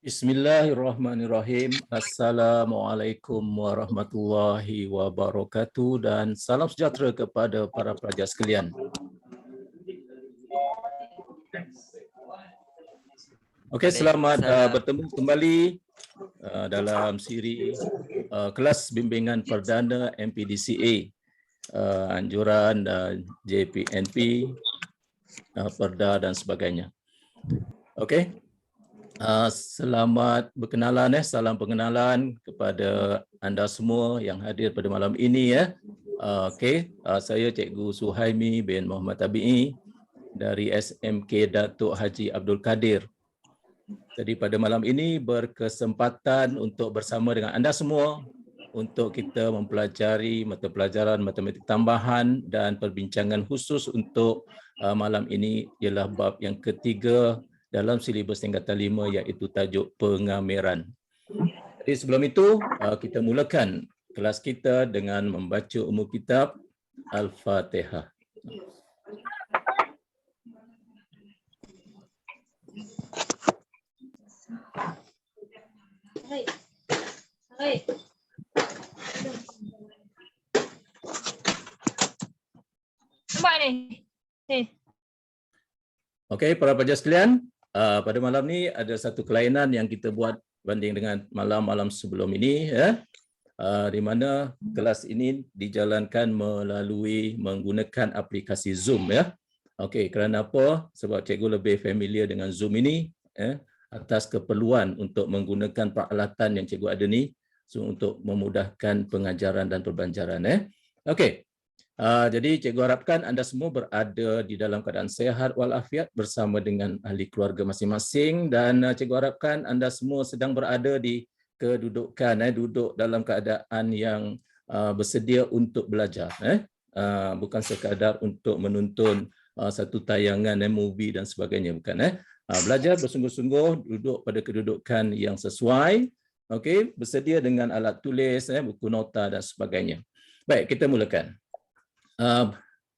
Bismillahirrahmanirrahim. Assalamualaikum warahmatullahi wabarakatuh dan salam sejahtera kepada para pelajar sekalian. Okey, selamat bertemu kembali dalam siri kelas bimbingan perdana MPDCA, anjuran JPNP, Perda dan sebagainya. Okey. Selamat berkenalan, salam pengenalan kepada anda semua yang hadir pada malam ini ya. Okey, saya Cikgu Suhaimi bin Muhammad Tabi'i dari SMK Datuk Haji Abdul Kadir. Jadi pada malam ini berkesempatan untuk bersama dengan anda semua untuk kita mempelajari mata pelajaran matematik tambahan dan perbincangan khusus untuk malam ini ialah bab yang ketiga dalam silibus tingkatan 5 iaitu tajuk pengameran. Jadi sebelum itu kita mulakan kelas kita dengan membaca umur kitab Al-Fatihah. Nampak ni? Okey, para pelajar sekalian, pada malam ni ada satu kelainan yang kita buat banding dengan malam-malam sebelum ini ya. Di mana kelas ini dijalankan melalui menggunakan aplikasi Zoom ya. Okey, kerana apa? Sebab cikgu lebih familiar dengan Zoom ini atas keperluan untuk menggunakan peralatan yang cikgu ada ni untuk memudahkan pengajaran dan pembelajaran Okey. Jadi cikgu harapkan anda semua berada di dalam keadaan sehat walafiat bersama dengan ahli keluarga masing-masing dan cikgu harapkan anda semua sedang berada di kedudukan duduk dalam keadaan yang bersedia untuk belajar bukan sekadar untuk menonton satu tayangan movie dan sebagainya, bukan belajar bersungguh-sungguh, duduk pada kedudukan yang sesuai, okey, bersedia dengan alat tulis, buku nota dan sebagainya. Baik, kita mulakan.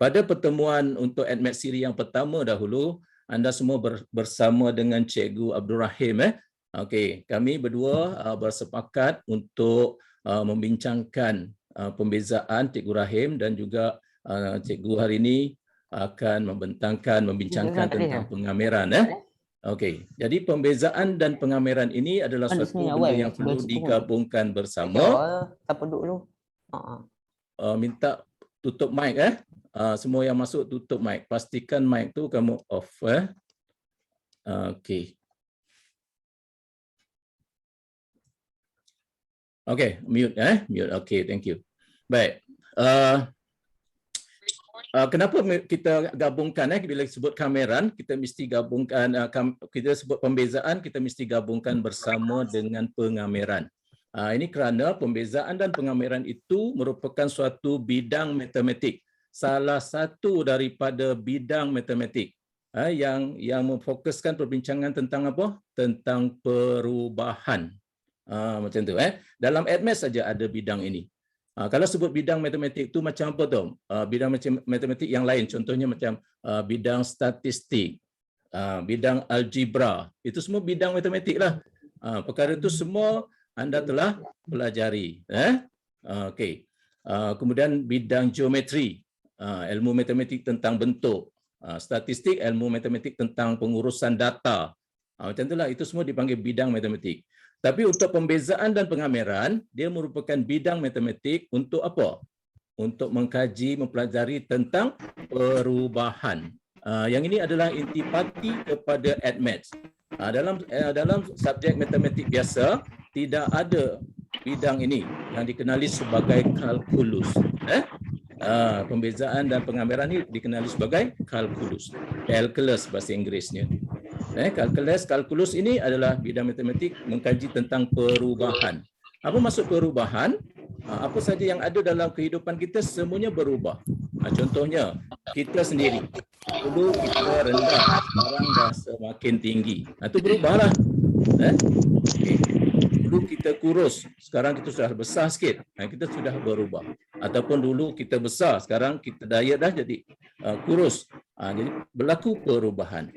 Pada pertemuan untuk ADMAT siri yang pertama dahulu, anda semua bersama dengan Cikgu Abdul Rahim. Okey, kami berdua bersepakat untuk membincangkan pembezaan Cikgu Rahim dan juga Cikgu hari ini akan membincangkan tentang pengameran. Okey, jadi pembezaan dan pengameran ini adalah suatu benda yang perlu digabungkan bersama. Apa dulu? Minta tutup mic semua yang masuk tutup mic. Pastikan mic tu kamu off Okey. Okey, mute mute. Okey, thank you. Baik. Kenapa kita gabungkan bila sebut kameran, kita mesti gabungkan kita sebut pembezaan, kita mesti gabungkan bersama dengan pengameran. Ini kerana pembezaan dan pengameran itu merupakan suatu bidang matematik. Salah satu daripada bidang matematik yang memfokuskan perbincangan tentang apa? Tentang perubahan. Macam tu Dalam ADMAT saja ada bidang ini. Kalau sebut bidang matematik itu macam apa tu? Bidang matematik yang lain, contohnya macam bidang statistik, bidang algebra, itu semua bidang matematik lah. Perkara itu semua anda telah pelajari. Okey. Kemudian bidang geometri, ilmu matematik tentang bentuk, statistik, ilmu matematik tentang pengurusan data. Macam itulah, itu semua dipanggil bidang matematik. Tapi untuk pembezaan dan pengameran, dia merupakan bidang matematik untuk apa? Untuk mengkaji, mempelajari tentang perubahan. Yang ini adalah intipati kepada ADMAT. Dalam subjek matematik biasa tidak ada bidang ini yang dikenali sebagai kalkulus. Pembezaan dan pengameran ini dikenali sebagai kalkulus. Calculus bahasa Inggerisnya. Kalkulus ini adalah bidang matematik mengkaji tentang perubahan. Apa maksud perubahan? Apa saja yang ada dalam kehidupan kita semuanya berubah. Contohnya kita sendiri. Dulu kita rendah, sekarang dah semakin tinggi. Itu berubahlah. Okay. Dulu kita kurus, sekarang kita sudah besar sikit. Kita sudah berubah. Ataupun dulu kita besar, sekarang kita diet dah jadi kurus. Jadi berlaku perubahan.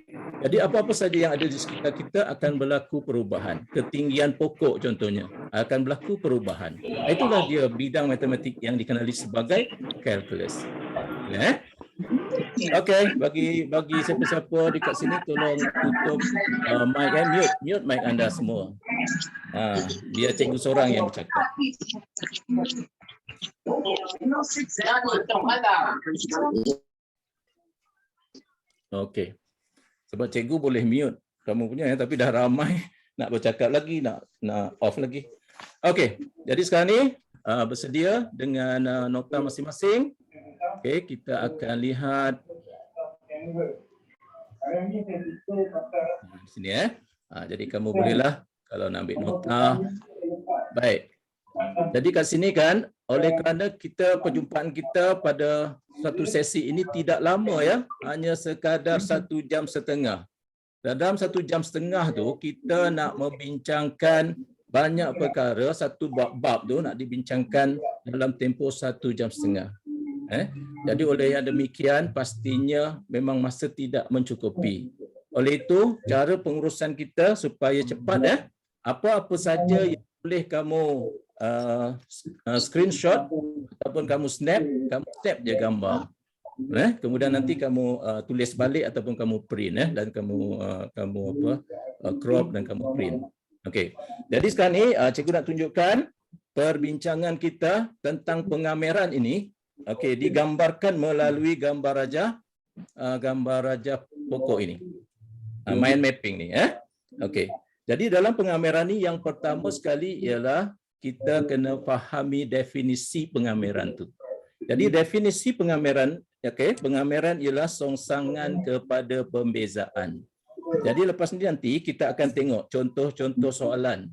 Jadi apa-apa saja yang ada di sekitar kita akan berlaku perubahan. Ketinggian pokok contohnya akan berlaku perubahan. Itulah dia bidang matematik yang dikenali sebagai kalkulus. Okey, bagi siapa-siapa dekat sini tolong tutup mic mute mic anda semua. Biar cikgu seorang yang bercakap. Okey. Sebab cikgu boleh mute kamu punya ya, tapi dah ramai nak bercakap lagi, nak off lagi. Okey, jadi sekarang ni bersedia dengan nota masing-masing. Okey, kita akan lihat di sini jadi kamu bolehlah kalau nak ambil nota. Baik. Jadi kat sini kan, oleh kerana perjumpaan kita pada satu sesi ini tidak lama ya, hanya sekadar 1 jam setengah. Dalam 1 jam setengah tu kita nak membincangkan banyak perkara, satu bab-bab tu nak dibincangkan dalam tempoh 1 jam setengah. Jadi oleh yang demikian pastinya memang masa tidak mencukupi. Oleh itu cara pengurusan kita supaya cepat apa-apa saja yang boleh kamu screenshot ataupun kamu snap je gambar. Kemudian nanti kamu tulis balik ataupun kamu print dan kamu crop dan kamu print. Okey. Jadi sekarang ni cikgu nak tunjukkan perbincangan kita tentang pengameran ini. Okey, digambarkan melalui gambar raja pokok ini. Mind mapping ni Okey. Jadi dalam pengameran ni yang pertama sekali ialah kita kena fahami definisi pengameran tu. Jadi definisi pengameran, pengameran ialah songsangan kepada pembezaan. Jadi lepas ni nanti kita akan tengok contoh-contoh soalan.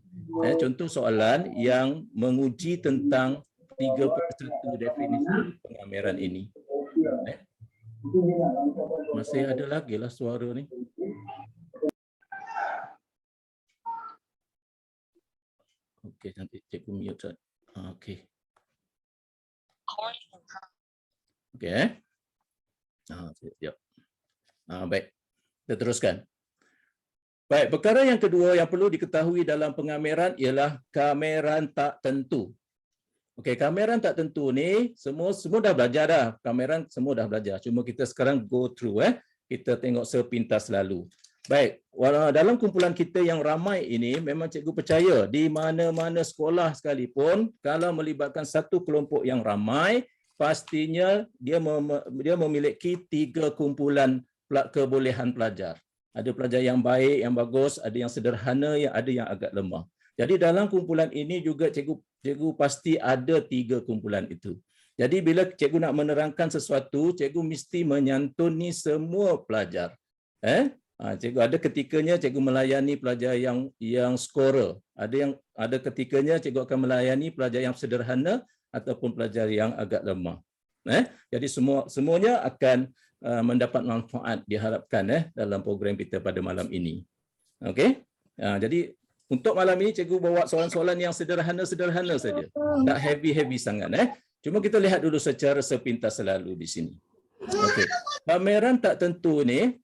Contoh soalan yang menguji tentang 31 definisi pengameran ini. Masih ada lagi lah suara ni. Okey, nanti cikgu mute. Okey. Okey. Siap. Baik. Kita teruskan. Baik, perkara yang kedua yang perlu diketahui dalam pengameran ialah kameran tak tentu. Okey, kameran tak tentu ni semua dah belajar dah. Kameran semua dah belajar. Cuma kita sekarang go through kita tengok sepintas lalu. Baik, dalam kumpulan kita yang ramai ini memang cikgu percaya di mana-mana sekolah sekalipun kalau melibatkan satu kelompok yang ramai pastinya dia memiliki 3 kumpulan kebolehan pelajar. Ada pelajar yang baik, yang bagus, ada yang sederhana, ada yang agak lemah. Jadi dalam kumpulan ini juga cikgu pasti ada 3 kumpulan itu. Jadi bila cikgu nak menerangkan sesuatu, cikgu mesti menyantuni semua pelajar. Cikgu ada ketikanya cikgu melayani pelajar yang skorer. Ada ketikanya cikgu akan melayani pelajar yang sederhana ataupun pelajar yang agak lemah. Jadi semuanya akan mendapat manfaat diharapkan dalam program kita pada malam ini. Okey. Jadi untuk malam ini cikgu bawa soalan-soalan yang sederhana-sederhana saja. Tak heavy-heavy sangat Cuma kita lihat dulu secara sepintas selalu di sini. Okey. Kameran tak tentu ni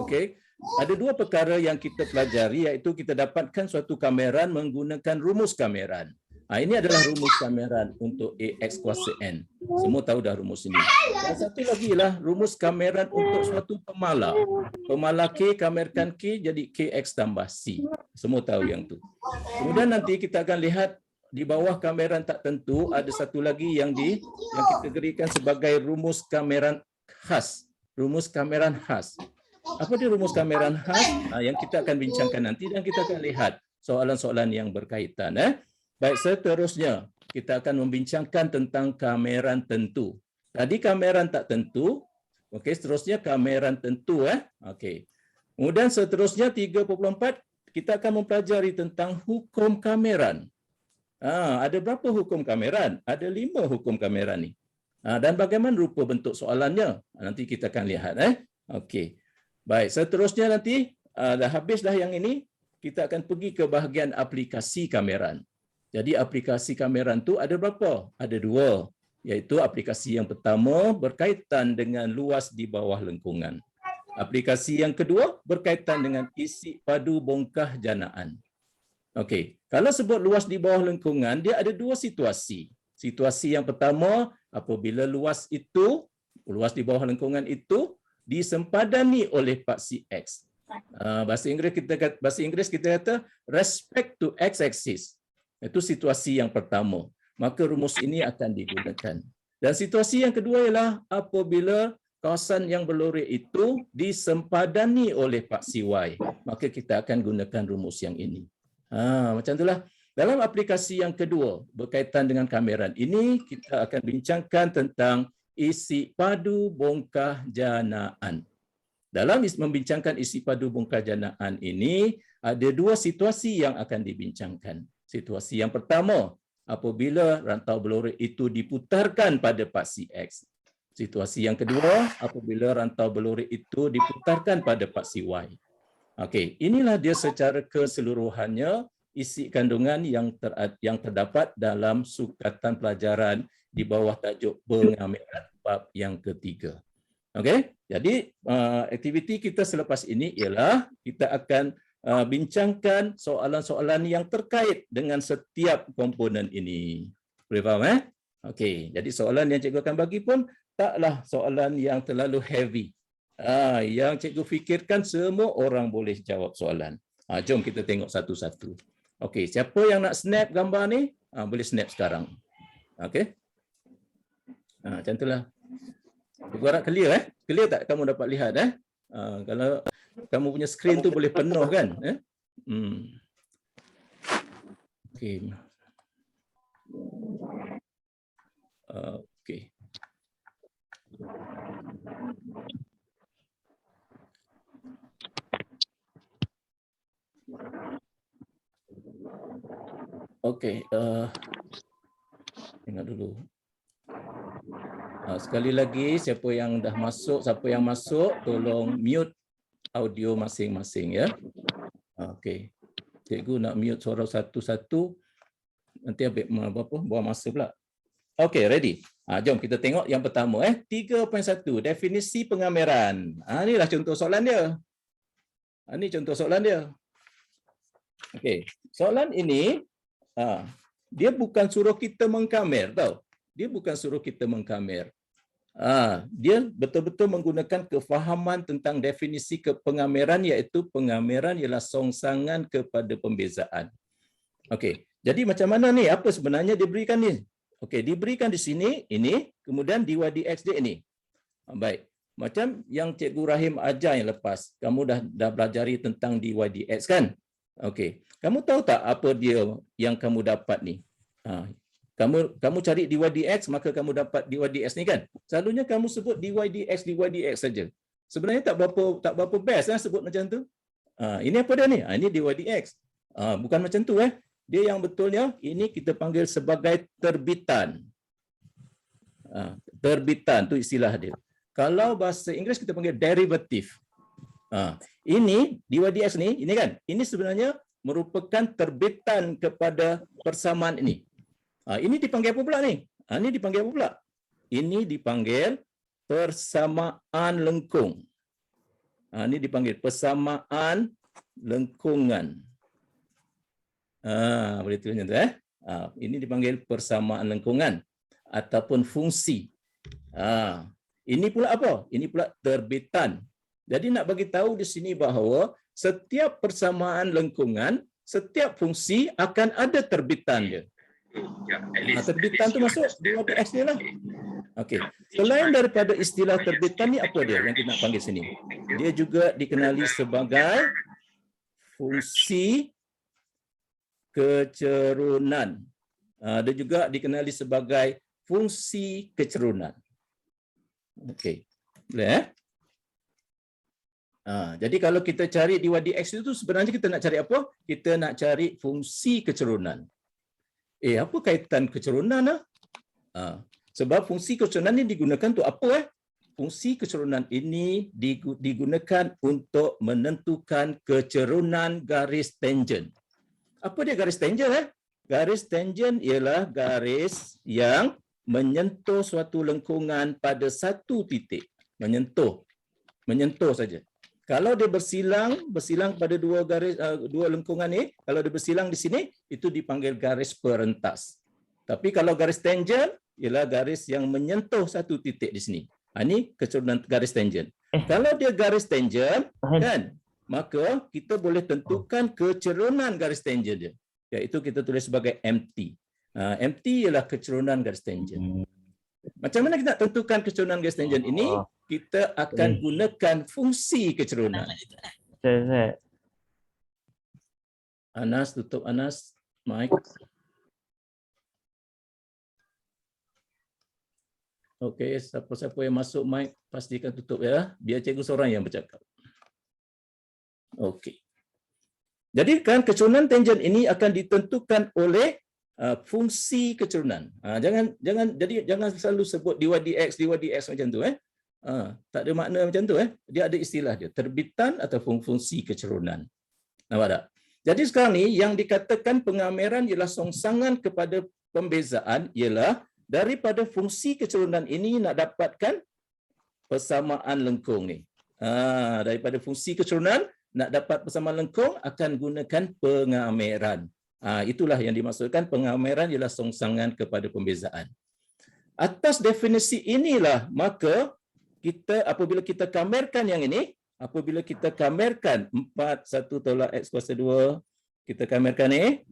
okey. Ada 2 perkara yang kita pelajari iaitu kita dapatkan suatu kameran menggunakan rumus kameran. Ini adalah rumus kameran untuk AX kuasa N. Semua tahu dah rumus ini. Dan satu lagi ialah rumus kameran untuk suatu pemala. Pemala K kamerkan K jadi KX tambah C. Semua tahu yang tu. Kemudian nanti kita akan lihat di bawah kameran tak tentu ada satu lagi yang dikategorikan sebagai rumus kameran khas. Rumus kameran khas. Apa dia rumus kameran khas? Yang kita akan bincangkan nanti dan kita akan lihat soalan-soalan yang berkaitan. Baik, seterusnya kita akan membincangkan tentang kameran tentu. Tadi kameran tak tentu. Okey, seterusnya kameran tentu. Okey. Kemudian seterusnya 3.4 kita akan mempelajari tentang hukum kameran. Ada berapa hukum kameran? Ada 5 hukum kameran ni. Dan bagaimana rupa bentuk soalannya? Nanti kita akan lihat. Okey. Baik, seterusnya nanti dah habis dah yang ini, kita akan pergi ke bahagian aplikasi kameran. Jadi aplikasi kameran tu ada berapa? Ada 2, iaitu aplikasi yang pertama berkaitan dengan luas di bawah lengkungan. Aplikasi yang kedua berkaitan dengan isi padu bongkah janaan. Okey, kalau sebut luas di bawah lengkungan, dia ada dua situasi. Situasi yang pertama, apabila luas di bawah lengkungan itu disempadani oleh paksi X. Bahasa Inggeris kita kata respect to x-axis. Itu situasi yang pertama. Maka rumus ini akan digunakan. Dan situasi yang kedua ialah apabila kawasan yang berlori itu disempadani oleh paksi Y, maka kita akan gunakan rumus yang ini. Macam itulah. Dalam aplikasi yang kedua berkaitan dengan kameran ini, kita akan bincangkan tentang isi padu bongkah janaan. Dalam membincangkan isi padu bongkah janaan ini, ada dua situasi yang akan dibincangkan. Situasi yang pertama, apabila rantau berlori itu diputarkan pada paksi X. Situasi yang kedua, apabila rantau berlori itu diputarkan pada paksi Y. Okey, inilah dia secara keseluruhannya isi kandungan yang terdapat dalam sukatan pelajaran di bawah tajuk pengameran bab yang ketiga. Okey, jadi aktiviti kita selepas ini ialah kita akan bincangkan soalan-soalan yang terkait dengan setiap komponen ini. Boleh faham Okey, jadi soalan yang cikgu akan bagi pun taklah soalan yang terlalu heavy. Yang cikgu fikirkan semua orang boleh jawab soalan. Jom kita tengok satu-satu. Okey, siapa yang nak snap gambar ni? Boleh snap sekarang. Okey. Macam itulah. Cikgu harap clear Clear tak kamu dapat lihat kalau kamu punya skrin tu boleh penuh kan? Okey. Okey. Okey, tengok dulu. Sekali lagi, siapa yang masuk, tolong mute audio masing-masing ya. Okey. Cikgu nak mute suara satu-satu. Nanti buang masa pula. Okey, ready. Jom kita tengok yang pertama 3.1 definisi pengameran. Inilah contoh soalan dia. Ini contoh soalan dia. Okey, soalan ini dia bukan suruh kita mengkamer tau. Dia bukan suruh kita mengkamer. Dia betul-betul menggunakan kefahaman tentang definisi pengameran, iaitu pengameran ialah songsangan kepada pembezaan. Okey, jadi macam mana ni? Apa sebenarnya diberikan ni? Okey, diberikan di sini ini, kemudian dy dx dia ini. Baik. Macam yang Cikgu Rahim ajar yang lepas, kamu dah belajari tentang dy dx kan? Okey. Kamu tahu tak apa dia yang kamu dapat ni? Kamu cari dy dx, maka kamu dapat dy dx ni kan? Selalunya kamu sebut dy dx saja. Sebenarnya tak berapa best sebut macam tu. Ini apa dia ni? Ini dy dx. Bukan macam tu Dia yang betulnya ini kita panggil sebagai terbitan. Terbitan tu istilah dia. Kalau bahasa Inggeris kita panggil derivative. Ini dy dx ni, ini kan? Ini sebenarnya merupakan terbitan kepada persamaan ini. Ini dipanggil apa pula ni? Ini dipanggil apa pula? Ini dipanggil persamaan lengkung. Ini dipanggil persamaan lengkungan. Boleh tulis macam tu Ini dipanggil persamaan lengkungan ataupun fungsi. Ini pula apa? Ini pula terbitan. Jadi nak bagi tahu di sini bahawa setiap persamaan lengkungan, setiap fungsi akan ada terbitan dia. Terbitan tu masuk dy dx dia lah. Okey. Selain daripada istilah terbitan ni, apa dia yang kita nak panggil sini? Dia juga dikenali sebagai fungsi kecerunan. Dia juga dikenali sebagai fungsi kecerunan. Okey. Boleh jadi kalau kita cari dy dx itu sebenarnya kita nak cari apa? Kita nak cari fungsi kecerunan. Apa kaitan kecerunan sebab fungsi kecerunan ini digunakan untuk apa Fungsi kecerunan ini digunakan untuk menentukan kecerunan garis tangen. Apa dia garis tangen Garis tangen ialah garis yang menyentuh suatu lengkungan pada satu titik. Menyentuh menyentuh saja. Kalau dia bersilang pada dua garis dua lengkungan ni, kalau dia bersilang di sini itu dipanggil garis perentas. Tapi kalau garis tangent ialah garis yang menyentuh satu titik di sini. Ini keturunan garis tangent. Kalau dia garis tangent kan, maka kita boleh tentukan kecerunan garis tangent dia. Iaitu kita tulis sebagai MT. MT ialah kecerunan garis tangent. Macam mana kita nak tentukan kecerunan garis tangent ini? Kita akan gunakan fungsi kecerunan. Anas, tutup Anas, mic. Okey, siapa-siapa yang masuk mic pastikan tutup ya, biar cikgu seorang yang bercakap. Okey. Jadi kan kecerunan tangent ini akan ditentukan oleh fungsi kecerunan. Jangan selalu sebut dy dx macam tu tak ada makna macam tu Dia ada istilah dia, terbitan atau fungsi kecerunan. Nampak tak? Jadi sekarang ni yang dikatakan pengameran ialah songsangan kepada pembezaan ialah daripada fungsi kecerunan ini nak dapatkan persamaan lengkung ni. Daripada fungsi kecerunan nak dapat persamaan lengkung akan gunakan pengameran. Itulah yang dimaksudkan pengameran ialah songsangan kepada pembezaan. Atas definisi inilah maka kita apabila kita kamerkan yang ini, apabila kita kamerkan 4 1 tolak x kuasa 2, kita kamerkan ni.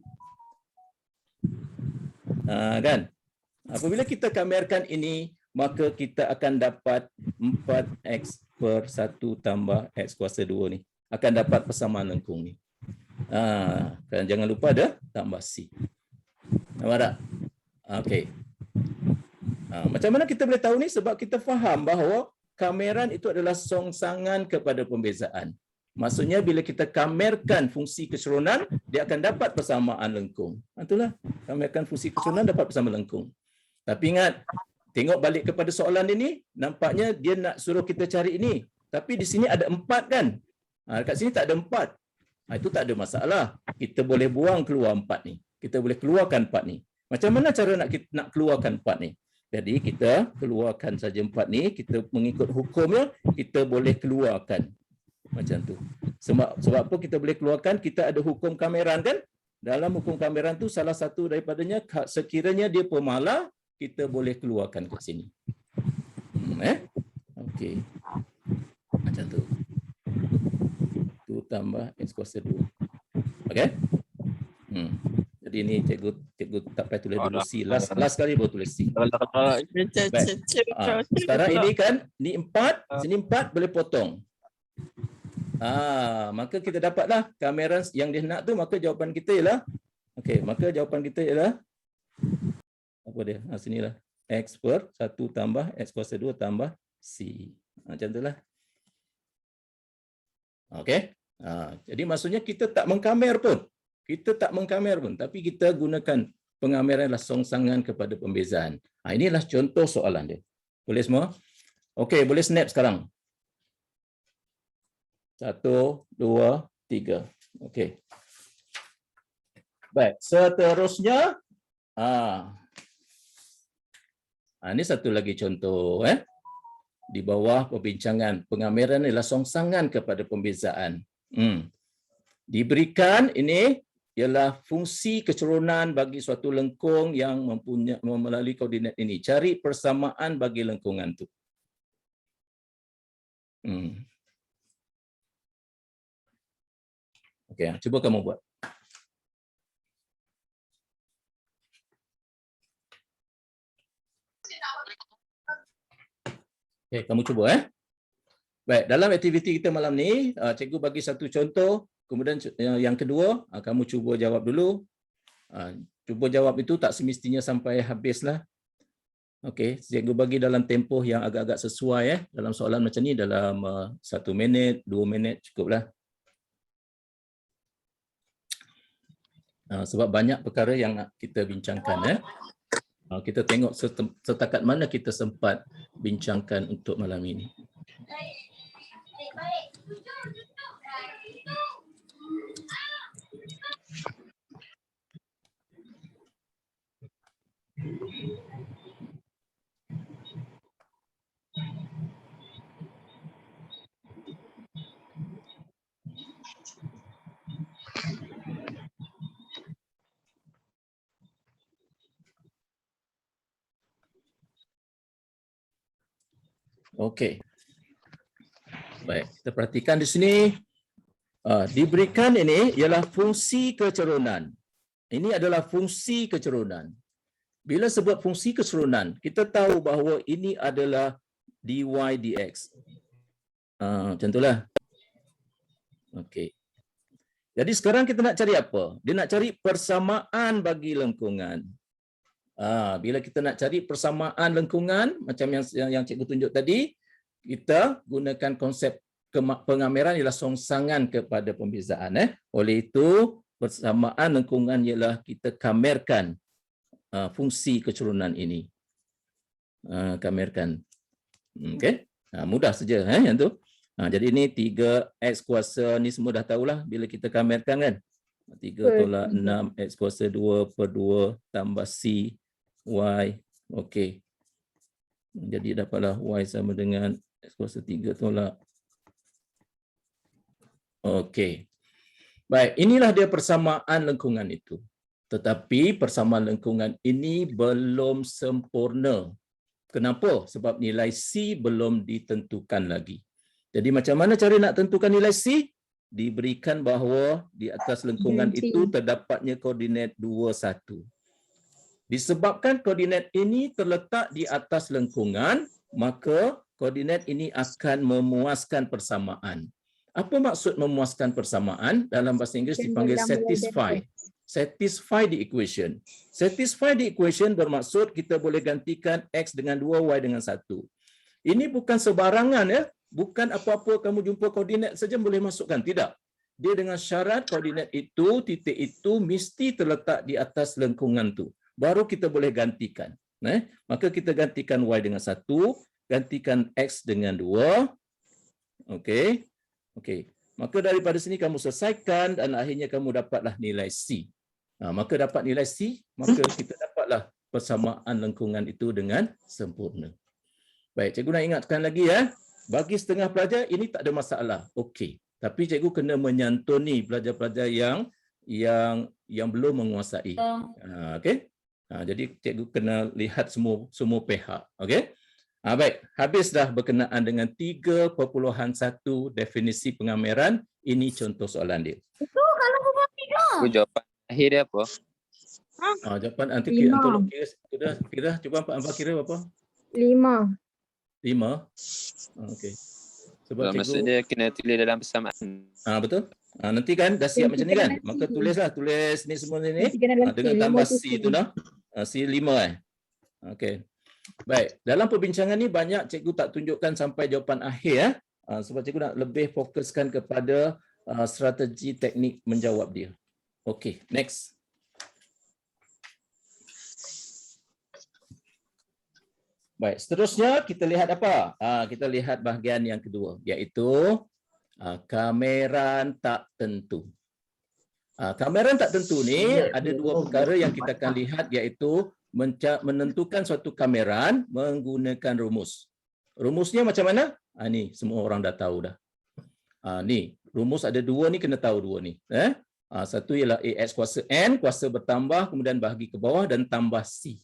Kan? Apabila kita kamerkan ini, maka kita akan dapat 4x per 1 tambah x kuasa 2 ni. Akan dapat persamaan lengkung ni. Kan jangan lupa ada tambah c. Nampak tak? Okey. Macam mana kita boleh tahu ni? Sebab kita faham bahawa kameran itu adalah songsangan kepada pembezaan. Maksudnya bila kita kamerkan fungsi kecerunan, dia akan dapat persamaan lengkung. Itulah, kamerkan fungsi kecerunan dapat persamaan lengkung. Tapi ingat, tengok balik kepada soalan ini, nampaknya dia nak suruh kita cari ini. Tapi di sini ada 4 kan? Dekat sini tak ada 4. Itu tak ada masalah. Kita boleh buang keluar 4 ni. Kita boleh keluarkan 4 ni. Macam mana cara nak keluarkan 4 ni? Jadi kita keluarkan saja 4 ni, kita mengikut hukumnya, kita boleh keluarkan. Macam tu. Sebab apa kita boleh keluarkan? Kita ada hukum kameran kan? Dalam hukum kameran tu salah satu daripadanya, sekiranya dia pemalar, kita boleh keluarkan kat sini. Okey. Macam tu. 2 tambah x kuasa 2. Okey? Jadi ni cikgu tak payah tulis dulu C. Last kali baru tulis C. Sekarang ini kan, ni 4, sini 4 boleh potong. Maka kita dapatlah kameran yang dia nak tu, maka jawapan kita ialah maka jawapan kita ialah apa dia? Sinilah x per 1 tambah x kuasa 2 tambah C. Macam itulah. Okey. Jadi maksudnya kita tak mengkamer pun. Tapi kita gunakan pengameran adalah songsangan kepada pembezaan. Inilah contoh soalan dia. Boleh semua? Okey, boleh snap sekarang. 1, 2, 3. Okey. Baik, seterusnya ini satu lagi contoh di bawah perbincangan pengameran adalah songsangan kepada pembezaan. Diberikan ini ialah fungsi kecerunan bagi suatu lengkung yang melalui koordinat ini. Cari persamaan bagi lengkungan tu. Okey, cuba kamu buat. Okey, kamu cuba Baik, dalam aktiviti kita malam ni, cikgu bagi satu contoh, kemudian yang kedua, kamu cuba jawab dulu. Cuba jawab itu tak semestinya sampai habislah. Okey, cikgu bagi dalam tempoh yang agak-agak sesuai dalam soalan macam ni, dalam 1 minit, 2 minit cukuplah. Sebab banyak perkara yang nak kita bincangkan. Kita tengok setakat mana kita sempat bincangkan untuk malam ini. Okey. Baik, kita perhatikan di sini. Diberikan ini ialah fungsi kecerunan. Ini adalah fungsi kecerunan. Bila sebut fungsi kecerunan, kita tahu bahawa ini adalah dy dx. Macam itulah. Okey. Jadi sekarang kita nak cari apa? Dia nak cari persamaan bagi lengkungan. Bila kita nak cari persamaan lengkungan, macam yang cikgu tunjuk tadi, kita gunakan konsep pengameran ialah songsangan kepada pembezaan. Oleh itu, persamaan lengkungan ialah kita kamerkan fungsi kecerunan ini. Kamerkan. Okey. Mudah saja yang tu. Jadi ini 3x kuasa ni semua dah tahulah bila kita kamerkan kan. 3 tolak 6 x kuasa 2 per 2 tambah c y. Okey. Jadi dapatlah y sama dengan x kuasa 3 tolak. Okey. Baik, inilah dia persamaan lengkungan itu. Tetapi persamaan lengkungan ini belum sempurna. Kenapa? Sebab nilai C belum ditentukan lagi. Jadi macam mana cara nak tentukan nilai C? Diberikan bahawa di atas lengkungan itu terdapatnya koordinat 2, 1. Disebabkan koordinat ini terletak di atas lengkungan, maka koordinat ini akan memuaskan persamaan. Apa maksud memuaskan persamaan? Dalam bahasa Inggeris dipanggil satisfy. Satisfy the equation. Satisfy the equation bermaksud kita boleh gantikan X dengan 2, Y dengan 1. Ini bukan sebarangan ya. Bukan apa-apa kamu jumpa koordinat saja boleh masukkan. Tidak. Dia dengan syarat koordinat itu, titik itu mesti terletak di atas lengkungan tu. Baru kita boleh gantikan. Maka kita gantikan Y dengan 1, gantikan X dengan 2. Okey. Okey. Maka daripada sini kamu selesaikan dan akhirnya kamu dapatlah nilai C. Maka dapat nilai C, maka kita dapatlah persamaan lengkungan itu dengan sempurna. Baik, cikgu nak ingatkan lagi ya. Bagi setengah pelajar ini tak ada masalah. Okey. Tapi cikgu kena menyantuni pelajar-pelajar yang belum menguasai. Okey. Jadi cikgu kena lihat semua pihak. Okey. Baik, habis dah berkenaan dengan 3.1 definisi pengameran. Ini contoh soalan dia. Itu kalau bukan 3. Jawapan akhir dia apa? Jawapan nanti tolong kira cuba Pak kira berapa? 5. 5. Okey. Sebab Maksud dia kena tulis dalam persamaan. Betul. Nanti kan dah siap macam ni kan? Maka tulis ni semua ni dengan tambah C tu dah. C 5 Okey. Baik, dalam perbincangan ni banyak cikgu tak tunjukkan sampai jawapan akhir sebab cikgu nak lebih fokuskan kepada strategi teknik menjawab dia. Okey, next. Baik, seterusnya kita lihat apa? Kita lihat bahagian yang kedua, iaitu kameran tak tentu. Kameran tak tentu ni ada dua perkara yang kita akan lihat, iaitu menentukan suatu kameran menggunakan rumus. Rumusnya macam mana? Ni semua orang dah tahu dah. Ni rumus ada dua ni, kena tahu dua ni. Satu ialah AX kuasa N, kuasa bertambah, kemudian bahagi ke bawah dan tambah C.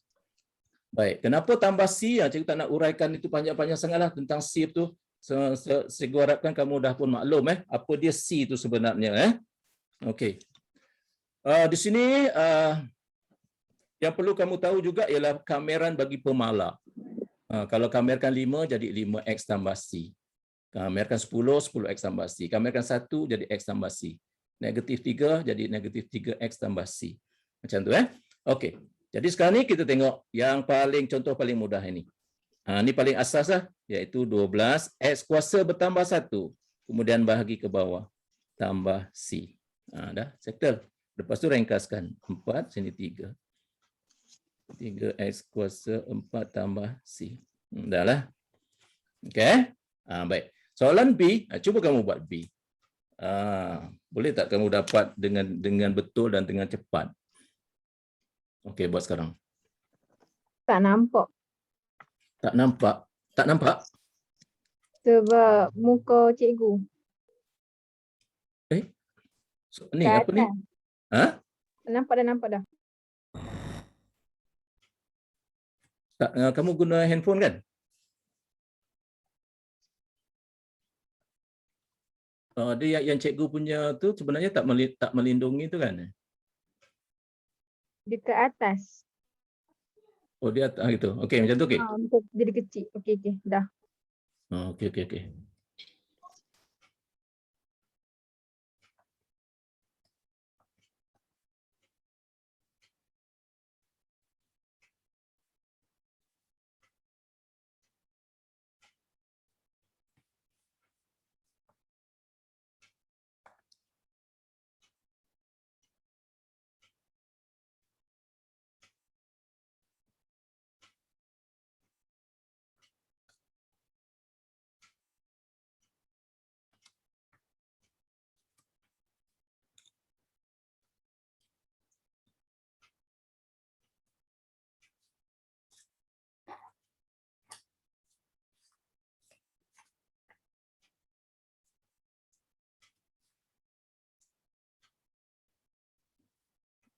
Baik, kenapa tambah C? Cikgu tak nak uraikan itu panjang-panjang sangatlah tentang C itu. Cikgu harapkan kamu dah pun maklum apa dia C itu sebenarnya. Okey. Di sini yang perlu kamu tahu juga ialah kameran bagi pemala. Kalau kamerkan 5 jadi 5x tambah C. Kamerkan 10, 10x tambah C. Kamerkan 1 jadi x tambah C. Negatif 3 jadi negatif 3x tambah C. Macam tu Okey. Jadi sekarang ni kita tengok yang contoh paling mudah ini. Ini paling asas lah, iaitu 12 x kuasa bertambah 1. Kemudian bahagi ke bawah. Tambah C. Dah settle. Lepas tu ringkaskan. 4 sini 3. 3x kuasa 4 tambah C. Dah lah. Okey. Baik. Soalan B, cuba kamu buat B. Boleh tak kamu dapat dengan betul dan dengan cepat? Okey, buat sekarang. Tak nampak. Tak nampak? Tak nampak? Sebab muka cikgu. Ni apa ni? Nampak dah. Tak, kamu guna handphone kan? Dia yang cikgu punya tu sebenarnya tak melindungi tu kan? Dekat atas. Oh dia gitu. Okey, macam tu okey. Untuk jadi kecil. Okey, dah. Okey.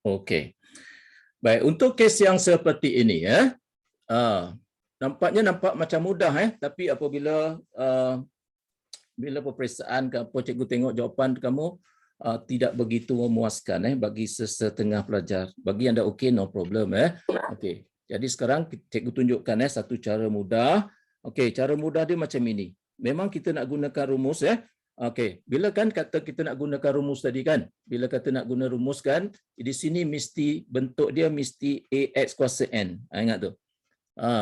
Okey. Baik, untuk kes yang seperti ini ya. Nampaknya macam mudah tapi apabila bila peperiksaan ke apa cikgu tengok jawapan kamu tidak begitu memuaskan bagi sesetengah pelajar. Bagi anda okey, no problem Okey. Jadi sekarang cikgu tunjukkan satu cara mudah. Okey, cara mudah dia macam ini. Memang kita nak gunakan rumus Okey, bila kan kata kita nak gunakan rumus tadi kan? Bila kata nak guna rumus kan, di sini mesti bentuk dia mesti AX kuasa N. Ingat tu.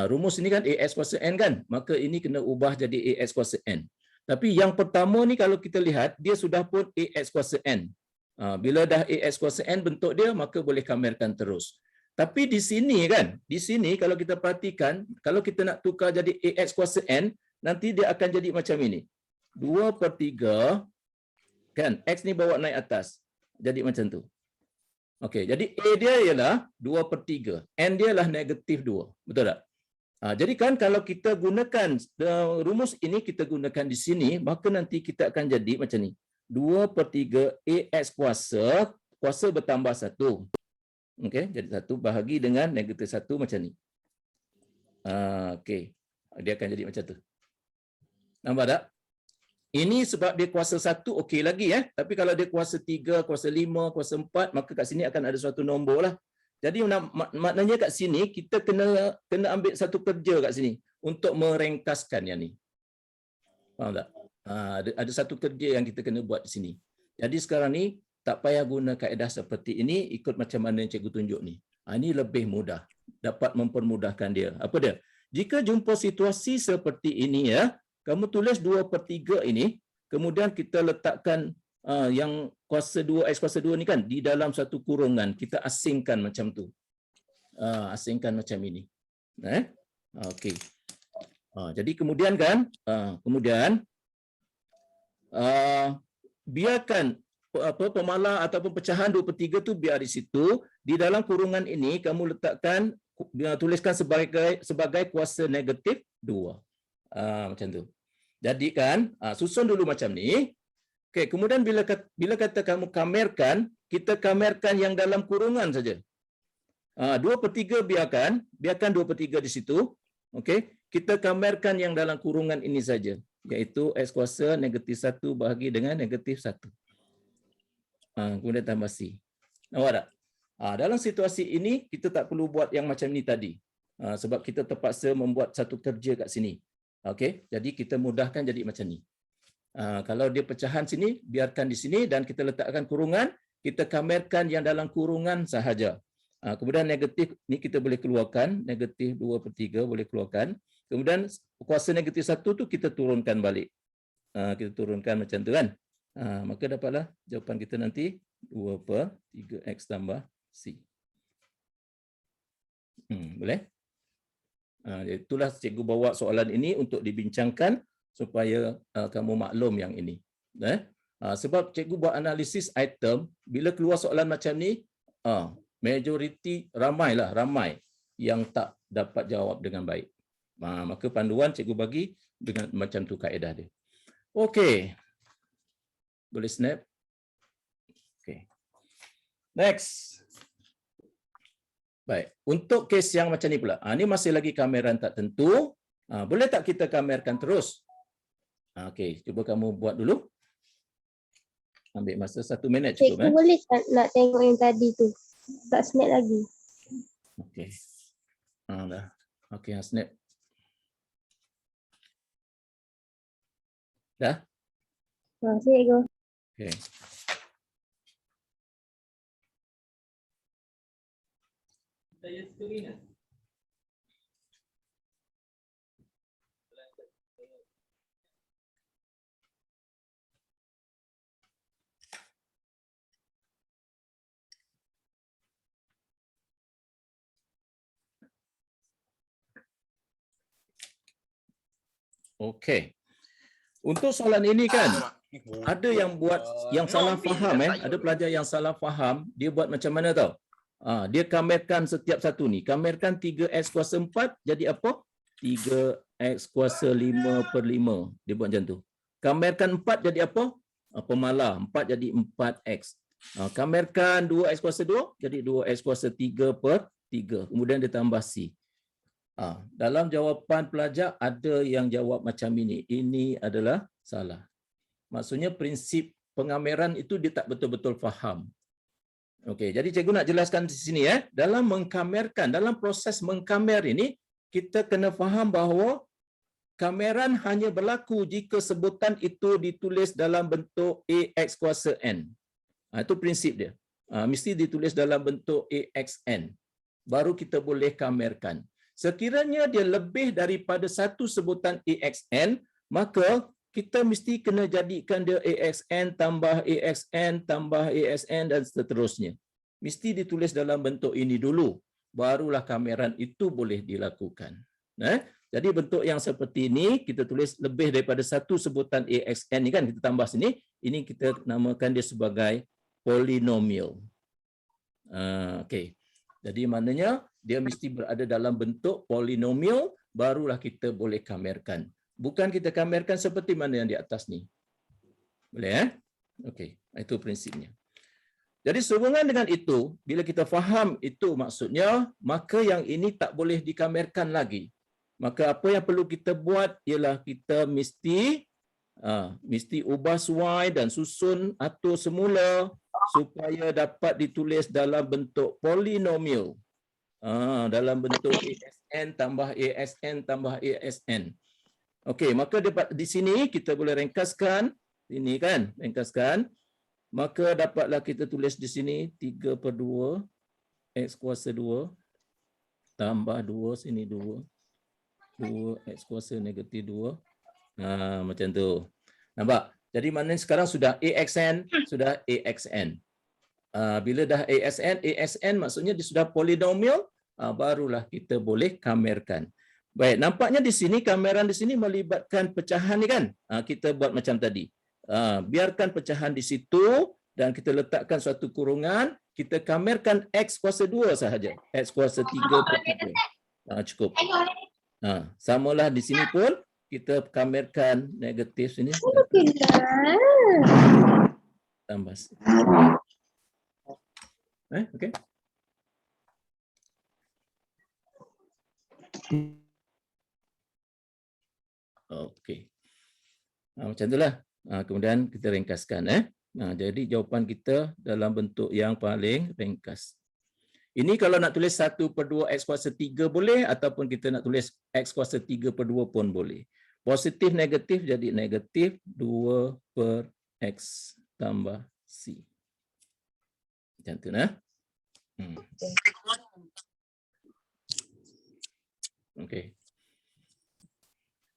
Rumus ini kan AX kuasa N kan? Maka ini kena ubah jadi AX kuasa N. Tapi yang pertama ni kalau kita lihat, dia sudah pun AX kuasa N. Bila dah AX kuasa N bentuk dia, maka boleh kamerkan terus. Tapi di sini kan, di sini kalau kita perhatikan, kalau kita nak tukar jadi AX kuasa N, nanti dia akan jadi macam ini. 2/3 kan, X ni bawa naik atas. Jadi macam tu. Okey, jadi A dia ialah 2/3. N dia ialah -2. Betul tak? Jadi kan kalau kita gunakan rumus ini, kita gunakan di sini, maka nanti kita akan jadi macam ni. 2/3 AX kuasa bertambah 1. Okey, jadi 1 bahagi dengan -1 macam ni. Okey. Dia akan jadi macam tu. Nampak tak? Ini sebab dia kuasa 1 okey lagi tapi kalau dia kuasa 3, kuasa 5, kuasa 4, maka kat sini akan ada suatu nombor lah. Jadi maknanya kat sini kita kena ambil satu kerja kat sini untuk merengkaskan yang ni. Faham tak? Ada satu kerja yang kita kena buat di sini. Jadi sekarang ni tak payah guna kaedah seperti ini, ikut macam mana yang cikgu tunjuk ni. Ini lebih mudah, dapat mempermudahkan dia. Apa dia? Jika jumpa situasi seperti ini kamu tulis 2/3 ini, kemudian kita letakkan yang kuasa 2 X kuasa 2 ni kan di dalam satu kurungan, kita asingkan macam tu. Asingkan macam ini. Okey. Jadi kemudian kan, biarkan pemalar ataupun pecahan 2/3 tu biar di situ. Di dalam kurungan ini kamu letakkan, tuliskan sebagai kuasa -2. Macam tu. Jadi kan, susun dulu macam ni. Okey, kemudian bila kata kamu kamerkan, kita kamerkan yang dalam kurungan saja. 2/3 biarkan 2/3 di situ. Okey, kita kamerkan yang dalam kurungan ini saja, iaitu X kuasa -1 bahagi dengan -1. Kemudian tambah C. Nampak tak? Dalam situasi ini kita tak perlu buat yang macam ni tadi. Sebab kita terpaksa membuat satu kerja kat sini. Okey, jadi kita mudahkan jadi macam ni. Kalau dia pecahan sini, biarkan di sini dan kita letakkan kurungan, kita kamerkan yang dalam kurungan sahaja. Kemudian negatif ni kita boleh keluarkan, -2/3 boleh keluarkan. Kemudian kuasa -1 tu kita turunkan balik. Kita turunkan macam tu kan. Maka dapatlah jawapan kita nanti 2/3 X tambah C. Boleh? Itulah cikgu bawa soalan ini untuk dibincangkan supaya kamu maklum yang ini. Sebab cikgu buat analisis item, bila keluar soalan macam ni, majoriti ramai yang tak dapat jawab dengan baik. Maka panduan cikgu bagi dengan macam tu kaedah dia. Okey. Boleh snap? Okey. Next. Baik, untuk kes yang macam ni pula. Ini masih lagi kameran tak tentu. Boleh tak kita kamerkan terus? Okey, cuba kamu buat dulu. Ambil masa 1 minit Cikgu cukup. boleh tak nak tengok yang tadi tu? Tak snap lagi. Okey. Dah. Okey, snap. Dah? Cikgu. Okey. Saya screen. Okey. Untuk soalan ini kan, ada yang buat yang salah faham ada pelajar yang salah faham, dia buat macam mana tau? Dia kamerkan setiap satu ni. Kamerkan 3x kuasa 4 jadi apa? 3x kuasa 5/5. Dia buat macam tu. Kamerkan 4 jadi apa? Pemalar. 4 jadi 4x. Kamerkan 2x kuasa 2 jadi 2x kuasa 3/3. Kemudian dia tambah C. Dalam jawapan pelajar ada yang jawab macam ini. Ini adalah salah. Maksudnya prinsip pengameran itu dia tak betul-betul faham. Okey, jadi cikgu nak jelaskan di sini dalam mengkamerkan, dalam proses mengkamer ini kita kena faham bahawa kameran hanya berlaku jika sebutan itu ditulis dalam bentuk AX kuasa N. Itu prinsip dia. Mesti ditulis dalam bentuk AXN. Baru kita boleh kamerkan. Sekiranya dia lebih daripada satu sebutan AXN, maka kita mesti kena jadikan dia AXN tambah AXN tambah AXN dan seterusnya. Mesti ditulis dalam bentuk ini dulu, barulah kameran itu boleh dilakukan. Jadi bentuk yang seperti ini, kita tulis lebih daripada satu sebutan AXN ni kan, kita tambah sini, ini kita namakan dia sebagai polinomial. Okey. Jadi maknanya dia mesti berada dalam bentuk polinomial, barulah kita boleh kamerkan. Bukan kita kamerkan seperti mana yang di atas ni. Boleh Okey, itu prinsipnya. Jadi sehubungan dengan itu, bila kita faham itu maksudnya, maka yang ini tak boleh dikamerkan lagi. Maka apa yang perlu kita buat ialah kita mesti ubah suai dan susun atur semula supaya dapat ditulis dalam bentuk polinomial. Dalam bentuk ASN tambah ASN tambah ASN. Okey, maka di sini kita boleh ringkaskan. Ini kan, ringkaskan. Maka dapatlah kita tulis di sini 3/2 X kuasa 2 tambah 2 sini 2. 2X kuasa negatif 2. Macam tu. Nampak? Jadi maknanya sekarang sudah AXN, sudah AXN. Bila dah ASN maksudnya dia sudah polinomial, barulah kita boleh kamerkan. Baik, nampaknya di sini kameran di sini melibatkan pecahan ni kan? Kita buat macam tadi. Biarkan pecahan di situ dan kita letakkan suatu kurungan, kita kamerkan X kuasa 2 sahaja. X kuasa 3/3. Cukup. Samalah di sini pun kita kamerkan negatif sini. Tambah. Okey. Okey. Macam itulah. Kemudian kita ringkaskan. Jadi jawapan kita dalam bentuk yang paling ringkas. Ini kalau nak tulis 1/2 X kuasa 3 boleh, ataupun kita nak tulis X kuasa 3/2 pun boleh. Positif negatif jadi negatif 2/X tambah C. Macam tu nah. Okey.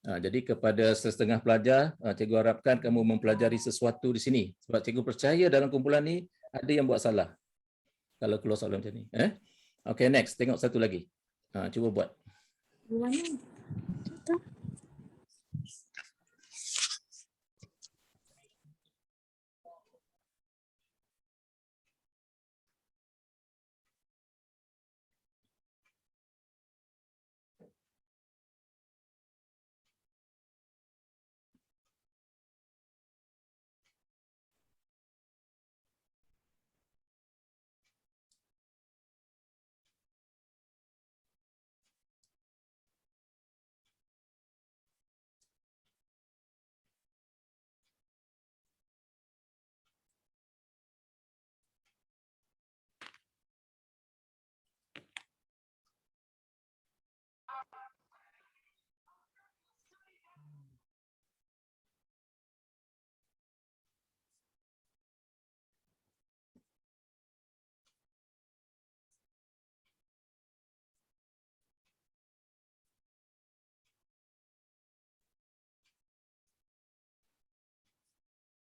Jadi kepada setengah pelajar, cikgu harapkan kamu mempelajari sesuatu di sini. Sebab cikgu percaya dalam kumpulan ni ada yang buat salah. Kalau keluar soalan macam ni. Okey, next. Tengok satu lagi. Cuba buat.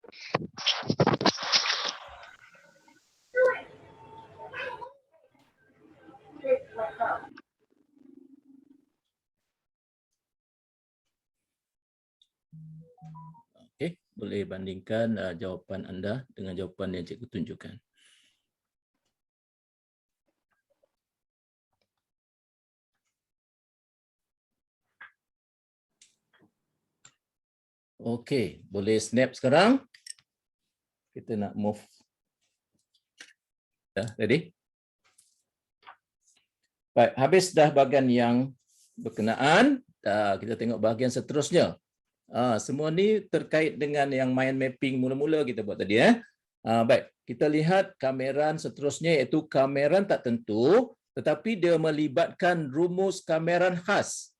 Okey, boleh bandingkan jawapan anda dengan jawapan yang cikgu tunjukkan. Okey, boleh snap sekarang. Kita nak move. Dah, ready? Baik, habis dah bahagian yang berkenaan. Kita tengok bahagian seterusnya. Semua ni terkait dengan yang mind mapping mula-mula kita buat tadi. Baik, kita lihat kameran seterusnya iaitu kameran tak tentu tetapi dia melibatkan rumus kameran khas.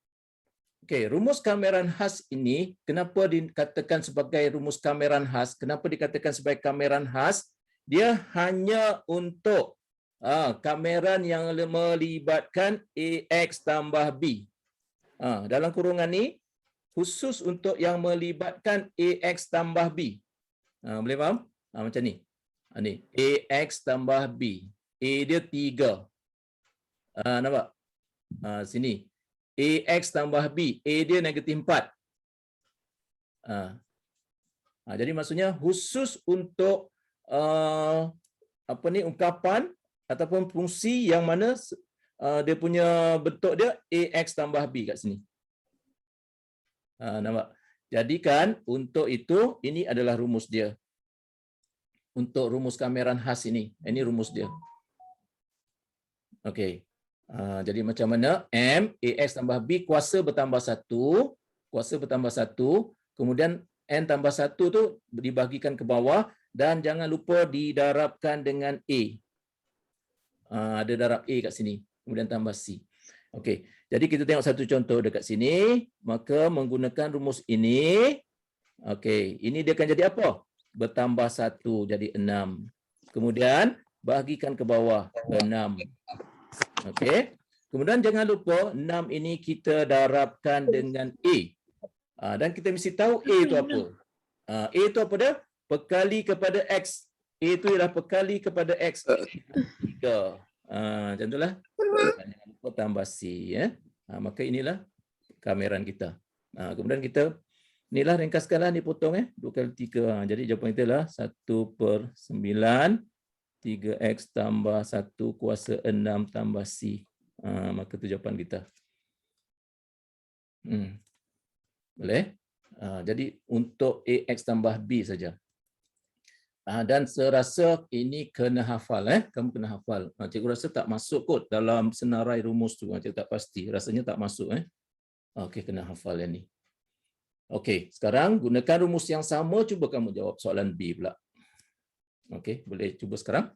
Okey, rumus kameran khas ini kenapa dikatakan sebagai rumus kameran khas? Kenapa dikatakan sebagai kameran khas? Dia hanya untuk kameran yang melibatkan AX tambah B. Dalam kurungan ni khusus untuk yang melibatkan AX tambah B. Boleh faham? Macam ni. Ni AX tambah B. A dia 3. Nampak? Sini. AX tambah B. A dia negatif 4. Jadi maksudnya khusus untuk ungkapan ataupun fungsi yang mana dia punya bentuk dia AX tambah B kat sini. Nampak? Jadi kan untuk itu ini adalah rumus dia. Untuk rumus kameran khas ini. Ini rumus dia. Okey. Jadi macam mana? M, AX tambah B, kuasa bertambah 1. Kuasa bertambah 1. Kemudian N tambah 1 tu dibagikan ke bawah. Dan jangan lupa didarabkan dengan A. Ada darab A kat sini. Kemudian tambah C. Okey. Jadi kita tengok satu contoh dekat sini. Maka menggunakan rumus ini. Okey. Ini dia akan jadi apa? Bertambah 1 jadi 6. Kemudian bahagikan ke bawah 6. Okey. Kemudian jangan lupa 6 ini kita darabkan dengan A. Dan kita mesti tahu A itu apa. A itu apa dia? Perkali kepada X. A itu ialah perkali kepada X. 3. Macam itulah. Jangan lupa tambah C. Maka inilah kameran kita. Kemudian kita, inilah ringkaskanlah, ni potong. 2 kali 3. Jadi jawapan kita adalah 1/9. 3X tambah 1 kuasa 6 tambah C. Maka itu jawapan kita. Boleh? Jadi untuk AX tambah B saja. Dan serasa ini kena hafal. Kamu kena hafal. Cikgu rasa tak masuk kot dalam senarai rumus tu. Cikgu tak pasti. Rasanya tak masuk. Okey, kena hafal yang ni. Okey, sekarang gunakan rumus yang sama. Cuba kamu jawab soalan B pula. Okey, boleh cuba sekarang.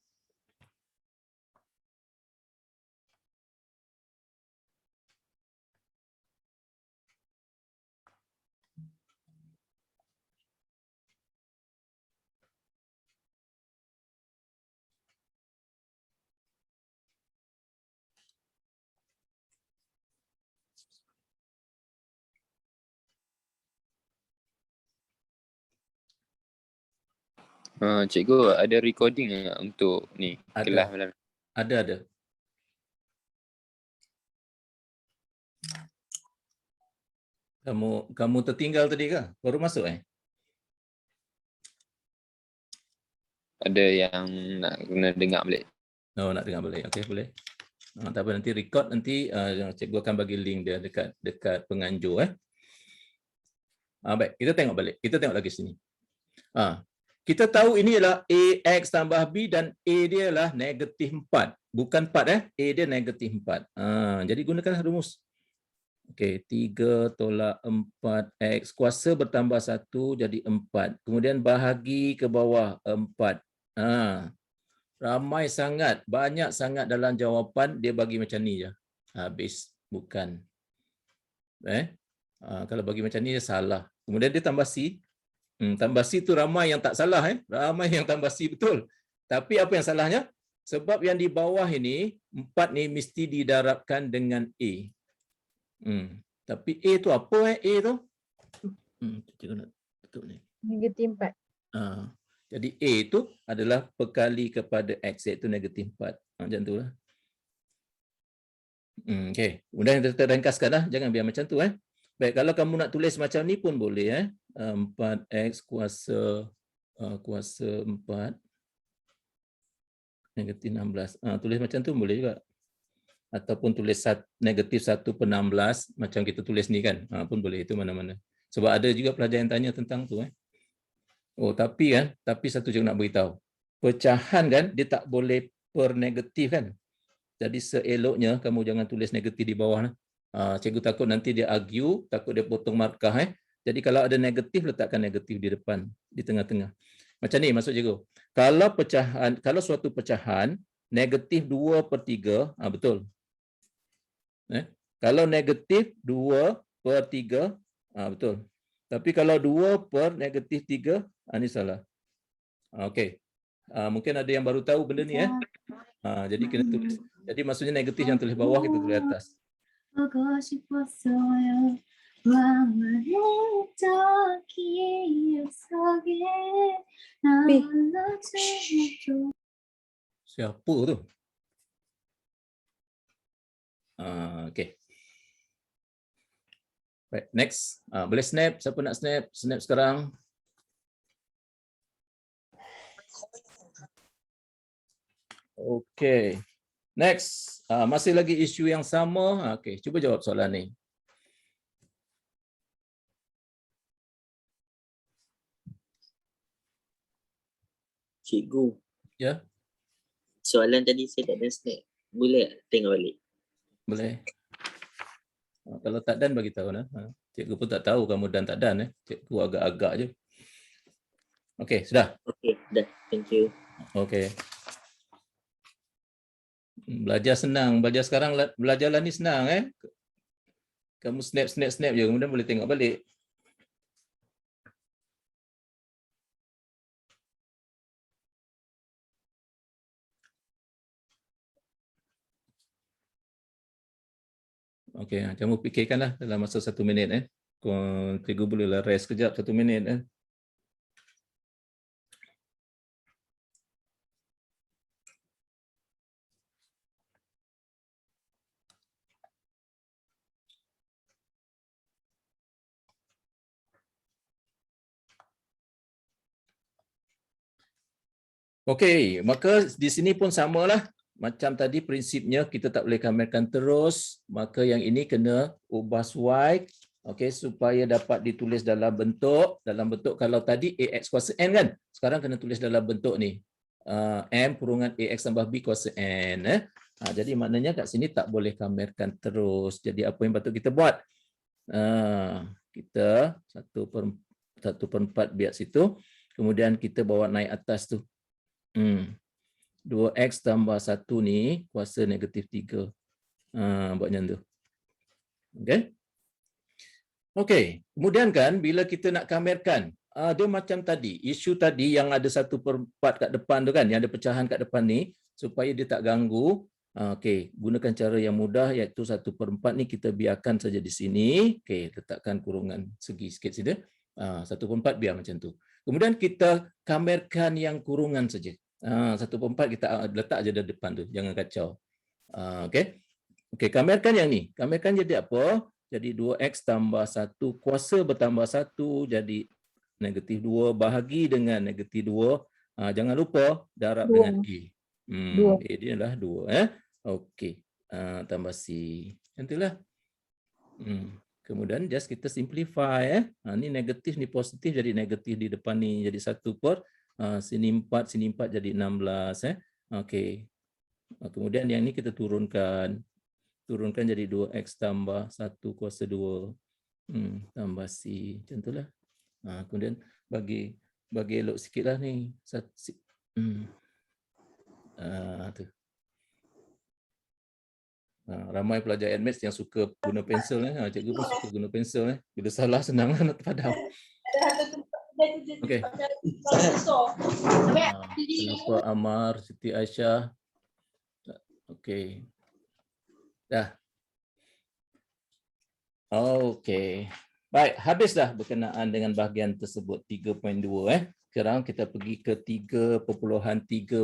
Cikgu ada recording tak untuk ni kelas malam? Ada. Kamu tertinggal tadi ke? Baru masuk Ada yang nak kena dengar balik. nak dengar balik. Okey, boleh. Tak apa, nanti record, nanti cikgu akan bagi link dia dekat penganjur. Baik, kita tengok balik. Kita tengok lagi sini. Kita tahu ini adalah AX tambah B dan A dia adalah negatif 4. Bukan 4 A dia negatif 4. Jadi gunakan rumus. Okey, 3 tolak 4X. Kuasa bertambah 1 jadi 4. Kemudian bahagi ke bawah 4. Ramai sangat, banyak sangat dalam jawapan dia bagi macam ni je. Habis. Bukan. Kalau bagi macam ni dia salah. Kemudian dia tambah C. Tambah C tu ramai yang tak salah. Ramai yang tambah C betul. Tapi apa yang salahnya? Sebab yang di bawah ini, 4 ni mesti didarabkan dengan A. Tapi A tu apa A tu? Cikgu nak tutup ni. Negatif 4. Jadi A itu adalah perkali kepada X iaitu negatif 4. Macam tu lah. Okey. Kemudian kita ringkaskan lah. Jangan biar macam tu. Baik, kalau kamu nak tulis macam ni pun boleh. 4X kuasa 4 negatif 16. Tulis macam tu boleh juga. Ataupun tulis negatif 1/16 macam kita tulis ni kan. Pun boleh, itu mana-mana. Sebab ada juga pelajar yang tanya tentang tu. Oh, tapi satu je nak beritahu. Pecahan kan dia tak boleh per negatif kan. Jadi seeloknya kamu jangan tulis negatif di bawah. Cikgu takut nanti dia argue, takut dia potong markah. Jadi kalau ada negatif, letakkan negatif di depan, di tengah-tengah. Macam ni maksud cikgu. Kalau suatu pecahan negatif 2/3, betul. Kalau negatif 2/3, betul. Tapi kalau 2/-3, ini salah. Okey. Mungkin ada yang baru tahu benda ni. Jadi kena tulis. Jadi maksudnya negatif yang tulis bawah, kita tulis atas. Siapa tu? Okey. Baik, next. Boleh snap? Siapa nak snap? Snap sekarang. Okey. Next. Masih lagi isu yang sama. Okey, cuba jawab soalan ni. Cikgu. Ya. Soalan tadi saya tak ada snap. Boleh tak tengok balik? Boleh. Kalau tak dan bagi tahu nah. Cikgu pun tak tahu kamu dan tak dan. Cikgu agak-agak je. Okey, sudah. Okey, dah. Thank you. Okey. Belajar senang. Belajar sekarang, belajarlah ni senang. Kamu snap je. Kemudian boleh tengok balik. Okey, kamu fikirkanlah dalam masa 1 minit. Cikgu bolehlah rest kejap 1 minit. Okey, maka di sini pun samalah. Macam tadi prinsipnya kita tak boleh kamerkan terus, maka yang ini kena ubah slide, okey, supaya dapat ditulis dalam bentuk kalau tadi AX kuasa N kan, sekarang kena tulis dalam bentuk ni. M kurungan AX tambah B kuasa N. Jadi maknanya kat sini tak boleh kamerkan terus. Jadi apa yang patut kita buat? Kita 1/4 biar situ, kemudian kita bawa naik atas tu. 2X tambah 1 ni kuasa negatif 3. Buat macam tu. Okey. Kemudian kan bila kita nak kamerkan, dia macam tadi, isu tadi yang ada 1/4 kat depan tu kan, yang ada pecahan kat depan ni, supaya dia tak ganggu. Okey, gunakan cara yang mudah iaitu 1/4 ni kita biarkan saja di sini. Okey, letakkan kurungan segi sikit sini. 1/4 biar macam tu. Kemudian kita kamerkan yang kurungan saja. 1/4 kita letak je di depan tu, jangan kacau. Okey. Okey, kamerkan yang ni. Kamerkan jadi apa? Jadi 2X tambah 1 kuasa bertambah 1 jadi negatif 2 bahagi dengan negatif 2. Jangan lupa darab dengan A. A dia adalah 2. Okey. Tambah C. Macam itulah. Kemudian just kita simplify. Ni negatif, ni positif, jadi negatif di depan ni jadi 1 per sini 4 jadi 16. Okey. Kemudian yang ni kita turunkan jadi 2X tambah 1 kuasa 2 tambah C. Macam itulah. Kemudian bagi elok sikitlah ni. Tu. Ramai pelajar admits yang suka guna pensel. Cikgu pun suka guna pensel. Bila salah senanglah nak terpadam. Okey. Kenapa Amar, Siti Aisyah? Okey. Dah. Okey. Baik, habis dah berkenaan dengan bahagian tersebut 3.2. sekarang kita pergi ke 3.3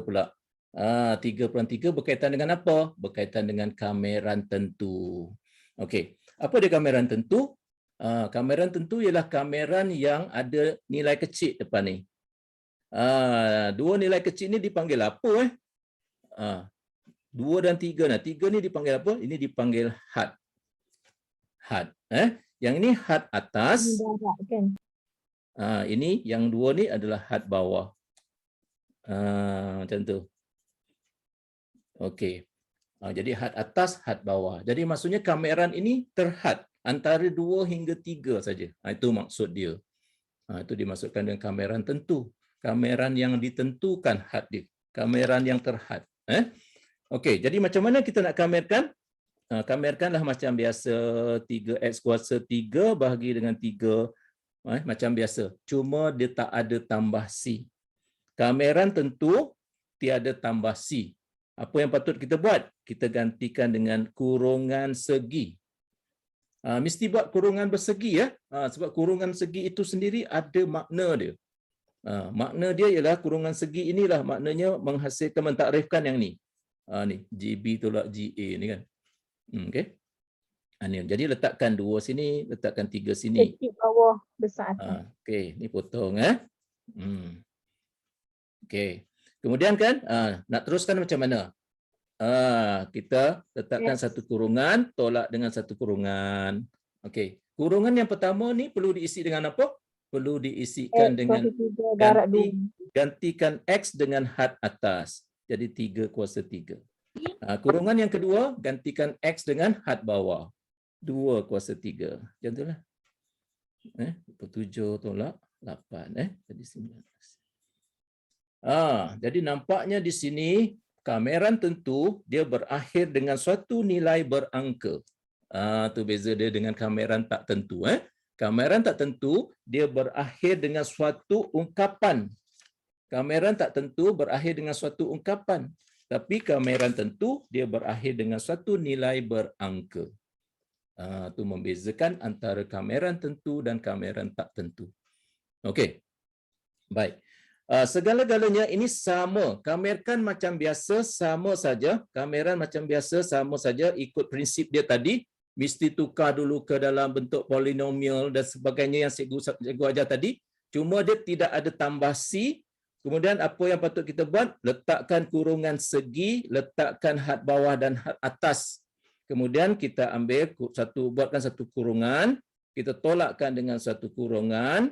pula. 3.3 berkaitan dengan apa? Berkaitan dengan kameran tentu. Okey, apa dia kameran tentu? Kameran tentu ialah kameran yang ada nilai kecil depan ni. Dua nilai kecil ni dipanggil apa? 2 dan 3. Nah, 3 ni dipanggil apa? Ini dipanggil had. Had. Yang ini had atas. Darat kan. Ini yang 2 ni adalah had bawah. Macam tu. Okey. Jadi had atas, had bawah. Jadi maksudnya kameran ini terhad antara 2 hingga 3 saja. Itu maksud dia. Itu dimaksudkan dengan kameran tentu. Kameran yang ditentukan had dia. Kameran yang terhad. Okey, jadi macam mana kita nak kamerkan? Kamerkanlah macam biasa 3x kuasa 3 bahagi dengan 3 macam biasa. Cuma dia tak ada tambah C. Kameran tentu tiada tambah C. Apa yang patut kita buat? Kita gantikan dengan kurungan segi. Mesti buat kurungan bersegi ya. Sebab kurungan segi itu sendiri ada makna dia. Makna dia ialah kurungan segi inilah maknanya menghasilkan mentakrifkan yang ni. Ni GB tolak GA ni kan. Okey. Ni jadi letakkan 2 sini, letakkan 3 sini. Kecil bawah, besar atas. Okey, ni potong Okey. Kemudian kan nak teruskan macam mana? Kita letakkan satu kurungan, tolak dengan satu kurungan. Okey. Kurungan yang pertama ni perlu diisi dengan apa? Perlu diisikan dengan gantikan X dengan had atas. Jadi 3 kuasa 3. Kurungan yang kedua, gantikan X dengan had bawah. 2 kuasa 3. Macam itulah. 7 tolak 8. Jadi 19. Jadi nampaknya di sini kameran tentu dia berakhir dengan suatu nilai berangka. Tu beza dia dengan kameran tak tentu. Kameran tak tentu dia berakhir dengan suatu ungkapan. Kameran tak tentu berakhir dengan suatu ungkapan. Tapi kameran tentu dia berakhir dengan suatu nilai berangka. Tu membezakan antara kameran tentu dan kameran tak tentu. Okey. Baik. Segala-galanya ini sama. Kamerkan macam biasa sama saja. Kameran macam biasa sama saja ikut prinsip dia tadi. Mesti tukar dulu ke dalam bentuk polinomial dan sebagainya yang cikgu ajar tadi. Cuma dia tidak ada tambah C. Kemudian apa yang patut kita buat? Letakkan kurungan segi, letakkan had bawah dan had atas. Kemudian kita ambil buatkan satu kurungan. Kita tolakkan dengan satu kurungan.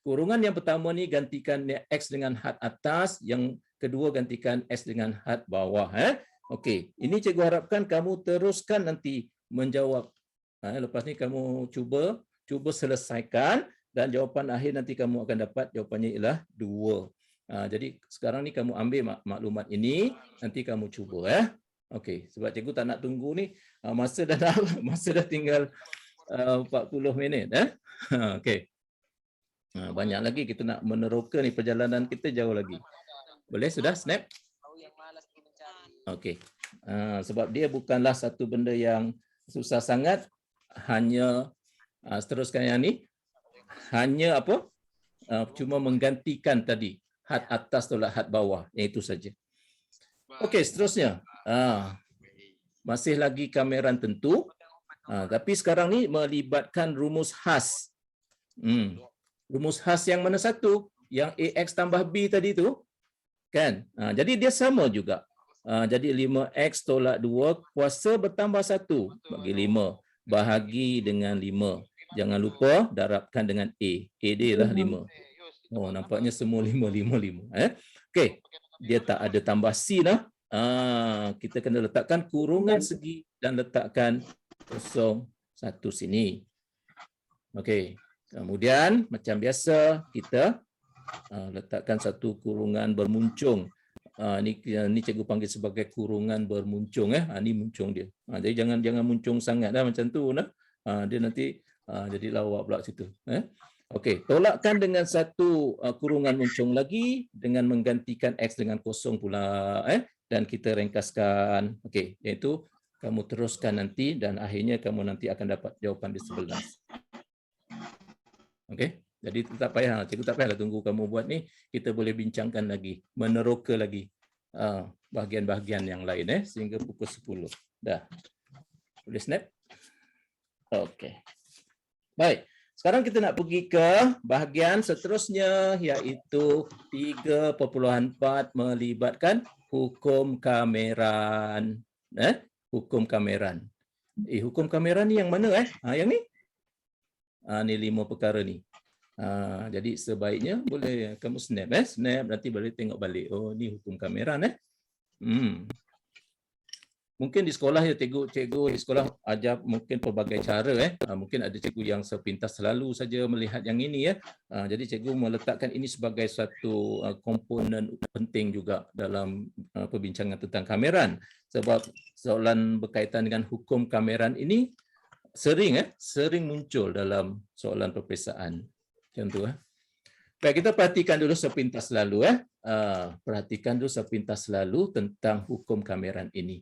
Kurungan yang pertama ni gantikan X dengan had atas, yang kedua gantikan X dengan had bawah. Okey, ini cikgu harapkan kamu teruskan nanti menjawab. Lepas ni kamu cuba selesaikan dan jawapan akhir nanti kamu akan dapat jawapannya ialah 2. Jadi sekarang ni kamu ambil maklumat ini, nanti kamu cuba Okey, sebab cikgu tak nak tunggu ni, masa dah tinggal 40 minit Okey. Banyak lagi kita nak meneroka ni, perjalanan kita jauh lagi. Boleh sudah snap? Okey. Sebab dia bukanlah satu benda yang susah sangat, hanya seteruskan yang ni. Hanya apa? Cuma menggantikan tadi had atas tolak had bawah, yang itu saja. Okey, seterusnya. Masih lagi kameran tentu. Tapi sekarang ni melibatkan rumus khas. Rumus khas yang mana satu? Yang AX tambah B tadi tu. Kan? Jadi dia sama juga. Jadi 5X tolak 2 kuasa bertambah 1 bagi 5. Bahagi dengan 5. Jangan lupa darabkan dengan A. A dia lah 5. Nampaknya semua 5, 5, 5. Okey. Dia tak ada tambah C lah. Kita kena letakkan kurungan segi dan letakkan 0, 1 sini. Okey. Kemudian macam biasa kita letakkan satu kurungan bermuncung. Ni cikgu panggil sebagai kurungan bermuncung ni muncung dia. Jadi jangan muncung sangat macam tu dia nanti jadi lawak pula situ. Okey, tolakkan dengan satu kurungan muncung lagi dengan menggantikan X dengan 0 pula dan kita ringkaskan. Okey, iaitu kamu teruskan nanti dan akhirnya kamu nanti akan dapat jawapan di 11. Okey. Jadi cikgu tak payahlah tunggu kamu buat ni, kita boleh bincangkan lagi, meneroka lagi bahagian-bahagian yang lain sehingga pukul 10. Dah. Boleh snap? Okey. Baik. Sekarang kita nak pergi ke bahagian seterusnya iaitu 3.4 melibatkan hukum kameran. Hukum kameran. Hukum kameran ni yang mana Yang ni? Ni 5 perkara ni. Jadi sebaiknya boleh kamu snap snap nanti boleh tengok balik. Oh ni hukum kameran Mungkin di sekolah cikgu di sekolah ajar mungkin pelbagai cara mungkin ada cikgu yang sepintas selalu saja melihat yang ini jadi cikgu meletakkan ini sebagai satu komponen penting juga dalam perbincangan tentang kameran sebab soalan berkaitan dengan hukum kameran ini sering muncul dalam soalan peperiksaan macam tu Baik, kita perhatikan dulu sepintas lalu perhatikan dulu sepintas lalu tentang hukum kameran ini.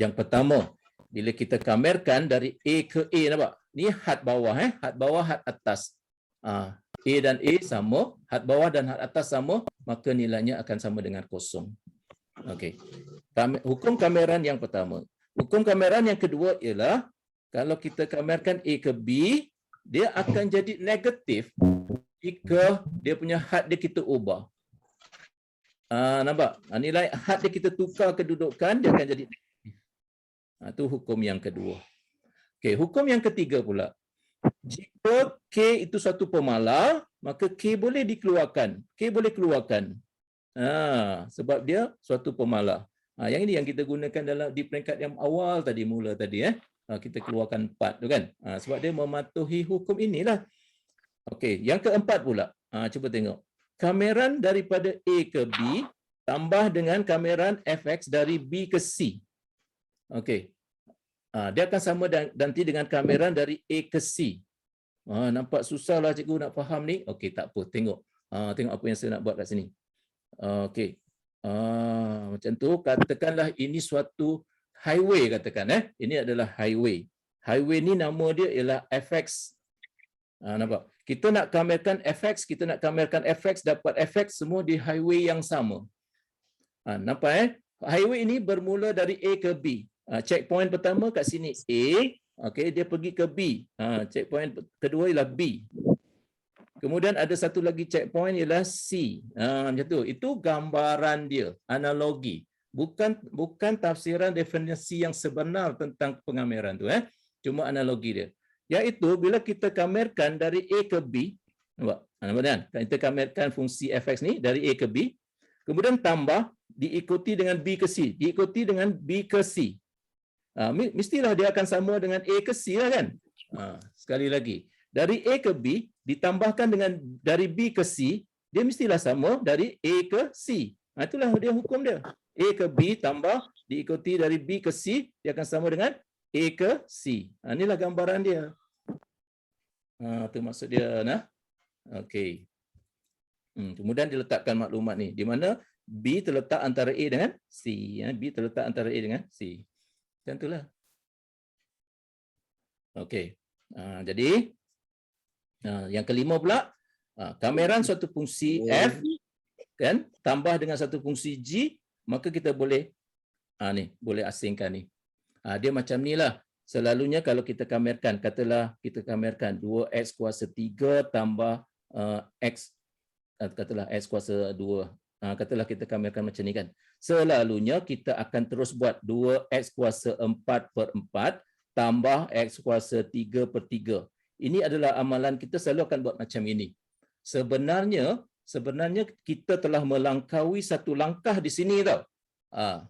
Yang pertama, bila kita kamerkan dari A ke A, nampak? Ni had bawah, had bawah, had atas. A dan A sama, had bawah dan had atas sama, maka nilainya akan sama dengan kosong. Okey. Hukum kameran yang pertama. Hukum kameran yang kedua ialah kalau kita kamerkan A ke B, dia akan jadi negatif jika dia punya had dia kita ubah. Nampak? Nilai had dia kita tukar kedudukan, dia akan jadi negatif. Itu hukum yang kedua. Okey, hukum yang ketiga pula. Jika K itu satu pemalar, maka K boleh dikeluarkan. K boleh keluarkan. Sebab dia suatu pemalar. Yang ini yang kita gunakan dalam di peringkat yang awal tadi mula tadi kita keluarkan 4 tu kan. Sebab dia mematuhi hukum inilah. Okey, yang keempat pula. Cuba tengok. Kameran daripada A ke B tambah dengan kameran fx dari B ke C. Okey. Dia akan sama nanti dengan kameran dari A ke C. Nampak susahlah cikgu nak faham ni. Okey, tak apa. Tengok. Tengok apa yang saya nak buat kat sini. Okey. Macam tu, katakanlah ini suatu highway katakan. Ini adalah highway. Highway ni nama dia ialah fx. Nampak? Kita nak kamerkan fx, kita nak kamerkan fx, dapat fx semua di highway yang sama. Nampak Highway ini bermula dari A ke B. Checkpoint pertama kat sini A, okey, dia pergi ke B. Checkpoint kedua ialah B. Kemudian ada satu lagi checkpoint ialah C. Macam tu. Itu gambaran dia, analogi. Bukan tafsiran definisi yang sebenar tentang pengameran tu Cuma analogi dia. Iaitu bila kita kamerkan dari A ke B, nampak kan? Kita kamerkan fungsi fx ni dari A ke B, kemudian tambah diikuti dengan B ke C, diikuti dengan B ke C. Mestilah dia akan sama dengan A ke C lah kan? Sekali lagi, dari A ke B ditambahkan dengan dari B ke C, dia mestilah sama dari A ke C. Itulah dia hukum dia. A ke B tambah diikuti dari B ke C, dia akan sama dengan A ke C. Inilah gambaran dia. Itu maksud dia. Okey. Kemudian diletakkan maklumat ni, di mana B terletak antara A dengan C. B terletak antara A dengan C. Macam itulah. Okey. Jadi, yang kelima pula, kameran suatu fungsi F kan tambah dengan satu fungsi G, maka kita boleh boleh asingkan ni. Dia macam ni lah. Selalunya kalau kita kamerkan, katalah kita kamerkan 2x kuasa 3 tambah x, katalah x kuasa 2. Katalah kita kamerkan macam ni kan. Selalunya kita akan terus buat 2x kuasa 4/4 tambah x kuasa 3/3. Ini adalah amalan kita selalu akan buat macam ini. Sebenarnya kita telah melangkaui satu langkah di sini tau.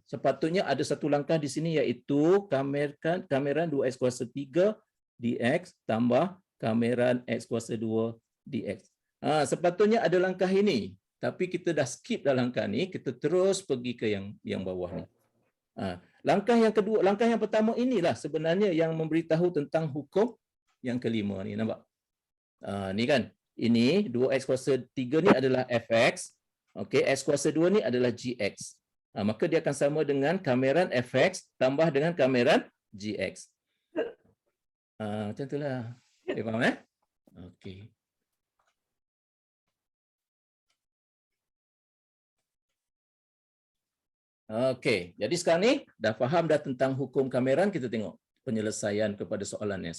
Sepatutnya ada satu langkah di sini iaitu kameran 2x kuasa 3 dx tambah kameran x kuasa 2 dx. Sepatutnya ada langkah ini, tapi kita dah skip dah langkah ni, kita terus pergi ke yang bawah ni. Langkah yang kedua, langkah yang pertama inilah sebenarnya yang memberitahu tentang hukum yang kelima ni, nampak? Ni kan, ini 2x kuasa 3 ni adalah fx, okey, x kuasa 2 ni adalah gx. Maka dia akan sama dengan kameran fx tambah dengan kameran gx. Macam itulah. Okay, faham Okey. Okey, jadi sekarang ni dah faham dah tentang hukum kameran, kita tengok penyelesaian kepada soalannya.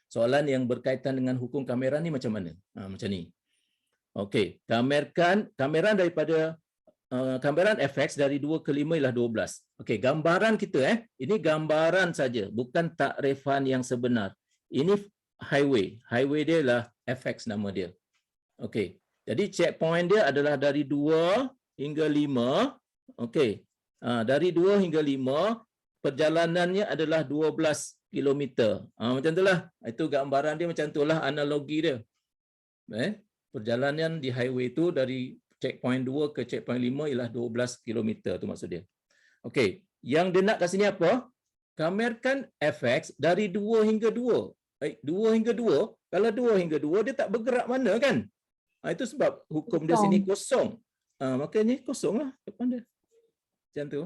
Soalan yang berkaitan dengan hukum kameran ni macam mana? Macam ni. Okey, kameran daripada kameran fx dari 2 ke 5 ialah 12. Okey, gambaran kita ini gambaran saja, bukan takrifan yang sebenar. Ini highway. Highway dia ialah fx nama dia. Okey. Jadi checkpoint dia adalah dari 2 hingga 5. Okey. Dari 2 hingga 5, perjalanannya adalah 12 kilometer. Macam itulah. Itu gambaran dia, macam itulah analogi dia. Perjalanan di highway itu dari checkpoint 2 ke checkpoint 5 ialah 12 kilometer, tu maksud dia. Okey. Yang dia nak kat sini apa? Kamerkan fx dari 2 hingga 2. 2 hingga 2, kalau 2 hingga 2 dia tak bergerak mana kan? Itu sebab hukum dia sini kosong. Makanya kosong lah depan dia. Macam tu.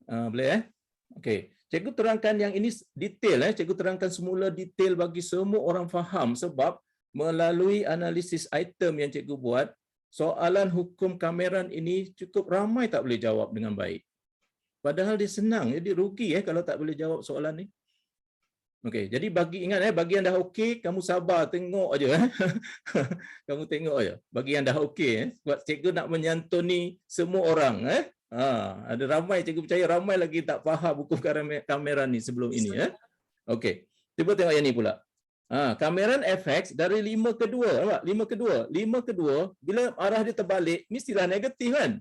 Boleh Okey. Cikgu terangkan yang ini detail. Cikgu terangkan semula detail bagi semua orang faham sebab melalui analisis item yang cikgu buat, soalan hukum kameran ini cukup ramai tak boleh jawab dengan baik. Padahal dia senang. Jadi rugi kalau tak boleh jawab soalan ni. Okey, jadi ingat bagi yang dah okey, kamu sabar tengok aja. Kamu tengok aja. Bagi yang dah okey sebab cikgu nak menyantuni semua orang ada ramai, cikgu percaya ramai lagi tak faham hukum kamera ni sebelum ini Okey. Cuba tengok yang ni pula. Kameran fx dari 5 ke 2, nampak? 5 ke 2. 5 ke 2 bila arah dia terbalik mestilah negatif kan?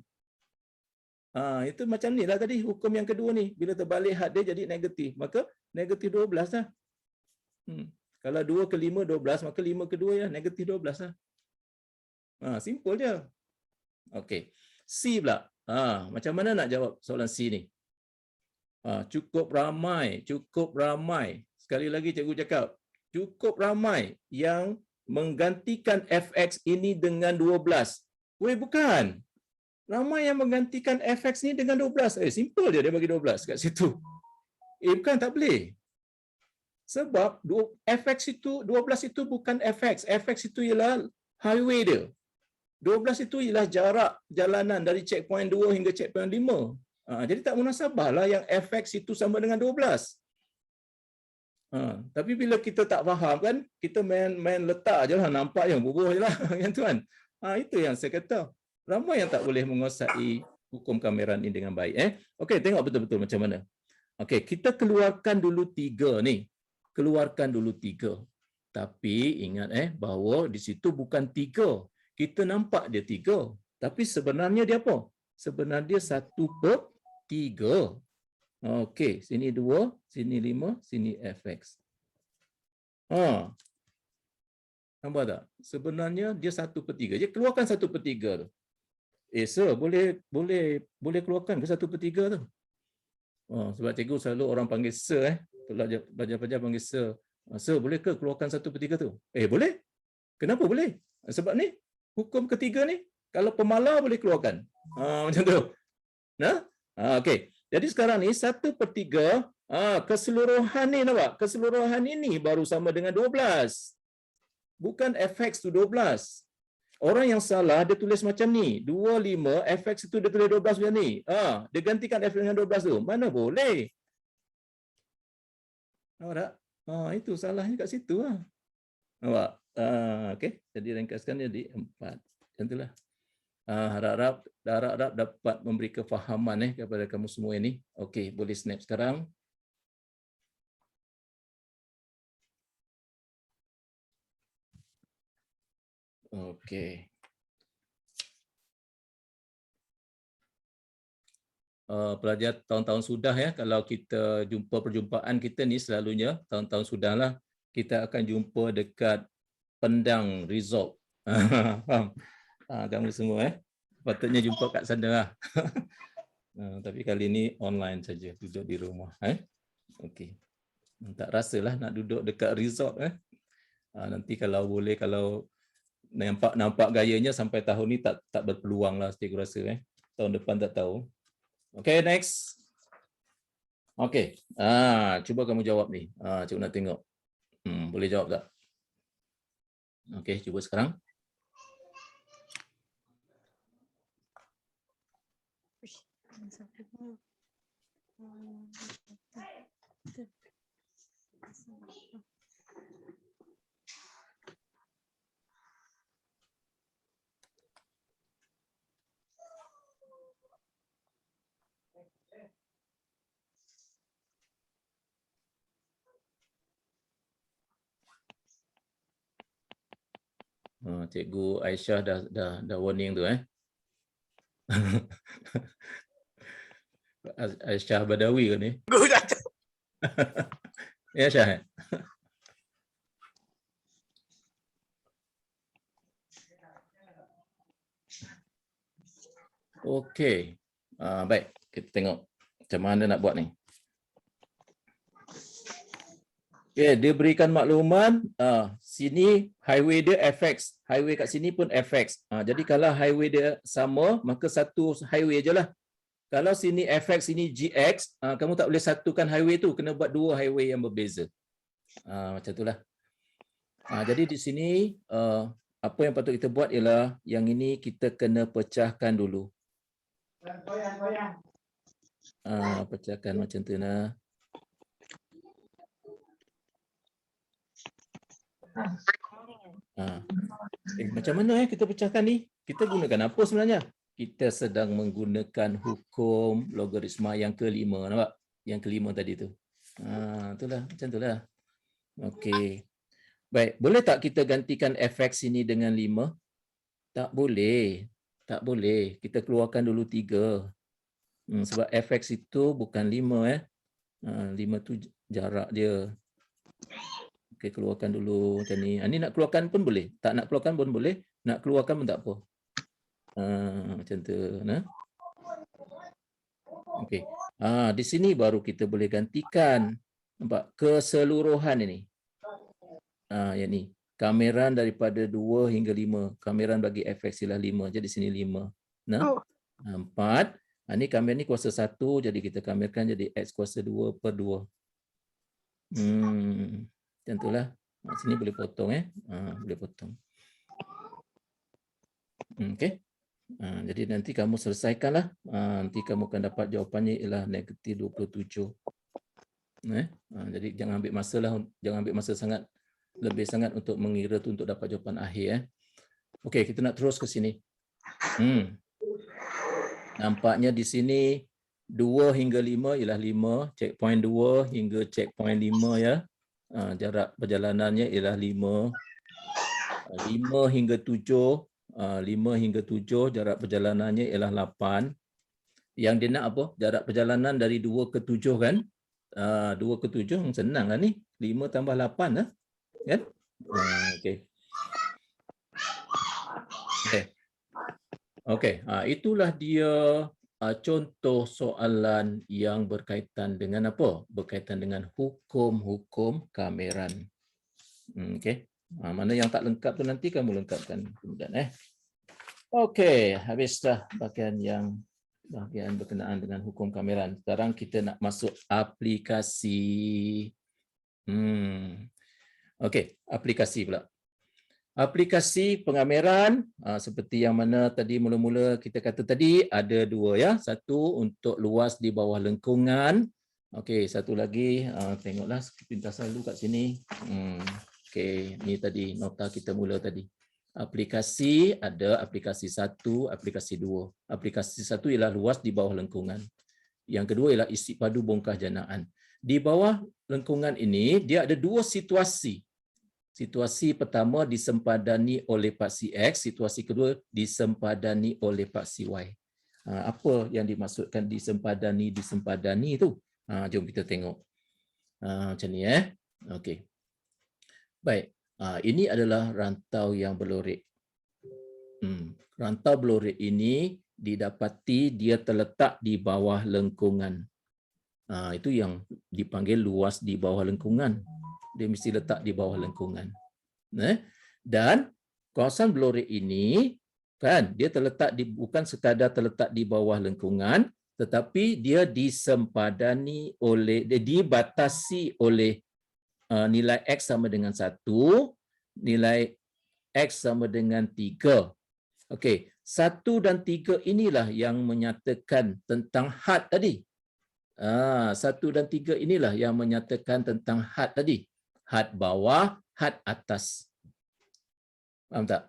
Itu macam ni lah tadi hukum yang kedua ni. Bila terbalik had dia jadi negatif, maka negatif 12 lah. Kalau 2 ke 5, 12, maka 5 ke 2 ya negatif 12 lah. Simple je. Okey. C pula. Macam mana nak jawab soalan C ni? Cukup ramai. Sekali lagi cikgu cakap, cukup ramai yang menggantikan fx ini dengan 12. Bukan. Ramai yang menggantikan fx ni dengan 12. Simple je dia bagi 12 kat situ. Bukan, tak boleh. Sebab fx itu, 12 itu bukan fx. Fx itu ialah highway dia. 12 itu ialah jarak jalanan dari checkpoint 2 hingga checkpoint 5. Jadi tak munasabah lah yang fx itu sama dengan 12. Tapi bila kita tak faham kan, kita main letak je lah, nampak je, bubuh je lah. Yang tu kan. Itu yang saya kata. Ramai yang tak boleh menguasai hukum kameran ini dengan baik. Okey, tengok betul-betul macam mana. Okey, kita keluarkan dulu 3 ni. Keluarkan dulu 3. Tapi ingat bahawa di situ bukan 3. Kita nampak dia 3. Tapi sebenarnya dia apa? Sebenarnya 1/3. Okey, sini 2, sini 5, sini fx. Nampak tak? Sebenarnya dia 1/3. Jadi keluarkan 1/3 tu. Sir, boleh keluarkan ke 1/3 tu? Sebab cikgu selalu orang panggil sir, pelajar-pelajar panggil sir. Sir, boleh ke keluarkan 1/3 tu? Boleh. Kenapa boleh? Sebab ni, hukum ketiga ni, kalau pemala boleh keluarkan. Macam tu. Okey. Jadi sekarang ni 1/3 keseluruhan ni nampak? Keseluruhan ini baru sama dengan 12. Bukan fx tu 12. Orang yang salah dia tulis macam ni. 25 fx itu dia tulis 12 macam ni. Dia gantikan f dengan 12 tu. Mana boleh? Nampak tak? Itu salahnya kat situ lah. Nampak? Okey. Jadi ringkaskan jadi 4. Macam itulah. Harap-harap dapat memberi kefahaman kepada kamu semua ini. Okey, boleh snap sekarang. Okey. Pelajar tahun-tahun sudah kalau kita jumpa perjumpaan kita ni selalunya tahun-tahun sudahlah kita akan jumpa dekat Pendang Resort. Faham? Kamu semua patutnya jumpa kat sana lah. Tapi kali ni online saja, duduk di rumah. Okey. Tak rasalah nak duduk dekat resort. Nanti kalau boleh, kalau nampak gayanya sampai tahun ni tak berpeluang lah cikgu rasa. Tahun depan tak tahu. Okay, next. Okay, cuba kamu jawab ni. Cikgu nak tengok. Boleh jawab tak? Okay, cuba sekarang. Cikgu Aisyah dah warning tu Aisyah Badawi ke ni? Ya Aisyah. Okey. Baik, kita tengok macam mana nak buat ni. Okay, dia berikan makluman sini highway dia FX, highway kat sini pun FX. Jadi kalau highway dia sama, maka satu highway je lah. Kalau sini FX, sini GX, kamu tak boleh satukan highway tu, kena buat dua highway yang berbeza. Macam itulah. Jadi di sini apa yang patut kita buat ialah yang ini kita kena pecahkan dulu. Pecahkan macam tu nah. Macam mana kita pecahkan ni? Kita gunakan apa sebenarnya? Kita sedang menggunakan hukum logaritma yang kelima, nampak? Yang kelima tadi tu. Itulah, macam itulah. Okey. Baik, boleh tak kita gantikan fx ini dengan 5? Tak boleh. Tak boleh. Kita keluarkan dulu 3. Sebab fx itu bukan 5 5 tu jarak dia. Okey, keluarkan dulu macam ni. Ini nak keluarkan pun boleh. Tak nak keluarkan pun boleh. Nak keluarkan pun tak apa. Macam tu. Nah. Okey. Di sini baru kita boleh gantikan. Nampak? Keseluruhan ini. Yang ni. Kameran daripada 2 hingga 5. Kameran bagi fx ialah 5. Jadi sini 5. Nah. 4. Ini kameran ni kuasa 1. Jadi kita kamerkan jadi x kuasa 2/2. Macam itulah. Sini boleh potong boleh potong. Okey. Jadi nanti kamu selesaikanlah. Nanti kamu akan dapat jawapannya ialah -27. Jadi jangan ambil masa lah, jangan ambil masa sangat lebih sangat untuk mengira tu untuk dapat jawapan akhir Okey, kita nak terus ke sini. Nampaknya di sini 2 hingga 5 ialah 5, checkpoint 2 hingga checkpoint 5 ya. Jarak perjalanannya ialah 5. 5 hingga 7, 5 hingga 7 jarak perjalanannya ialah 8. Yang dia nak apa? Jarak perjalanan dari 2 ke 7 kan? 2 ke 7 senang lah ni. 5 tambah 8 lah. Kan? Okey. Okey. Itulah dia contoh soalan yang berkaitan dengan apa? Berkaitan dengan hukum-hukum kameran. Okey. Mana yang tak lengkap tu nanti kamu lengkapkan kemudian Okey, habis dah bahagian berkenaan dengan hukum kameran. Sekarang kita nak masuk aplikasi. Okey, aplikasi pula. Aplikasi pengameran seperti yang mana tadi mula-mula kita kata tadi ada 2 ya. Satu untuk luas di bawah lengkungan. Okey, satu lagi tengoklah pintasan dulu kat sini. Okey, ni tadi nota kita mula tadi. Aplikasi ada aplikasi 1, aplikasi 2. Aplikasi 1 ialah luas di bawah lengkungan. Yang kedua ialah isi padu bongkah janaan. Di bawah lengkungan ini dia ada 2 situasi. Situasi pertama disempadani oleh paksi X, situasi kedua disempadani oleh paksi Y. Apa yang dimaksudkan disempadani itu? Jom kita tengok. Macam ni Okey. Baik. Ini adalah rantau yang berlorek. Rantau berlorek ini didapati dia terletak di bawah lengkungan. Itu yang dipanggil luas di bawah lengkungan. Dia mesti letak di bawah lengkungan. Dan kawasan berlorek ini kan dia terletak bukan sekadar terletak di bawah lengkungan, tetapi dia dibatasi oleh nilai X sama dengan 1, nilai X sama dengan 3. Okey, 1 dan 3 inilah yang menyatakan tentang had tadi. 1 dan 3 inilah yang menyatakan tentang had tadi. Had bawah, had atas. Faham tak?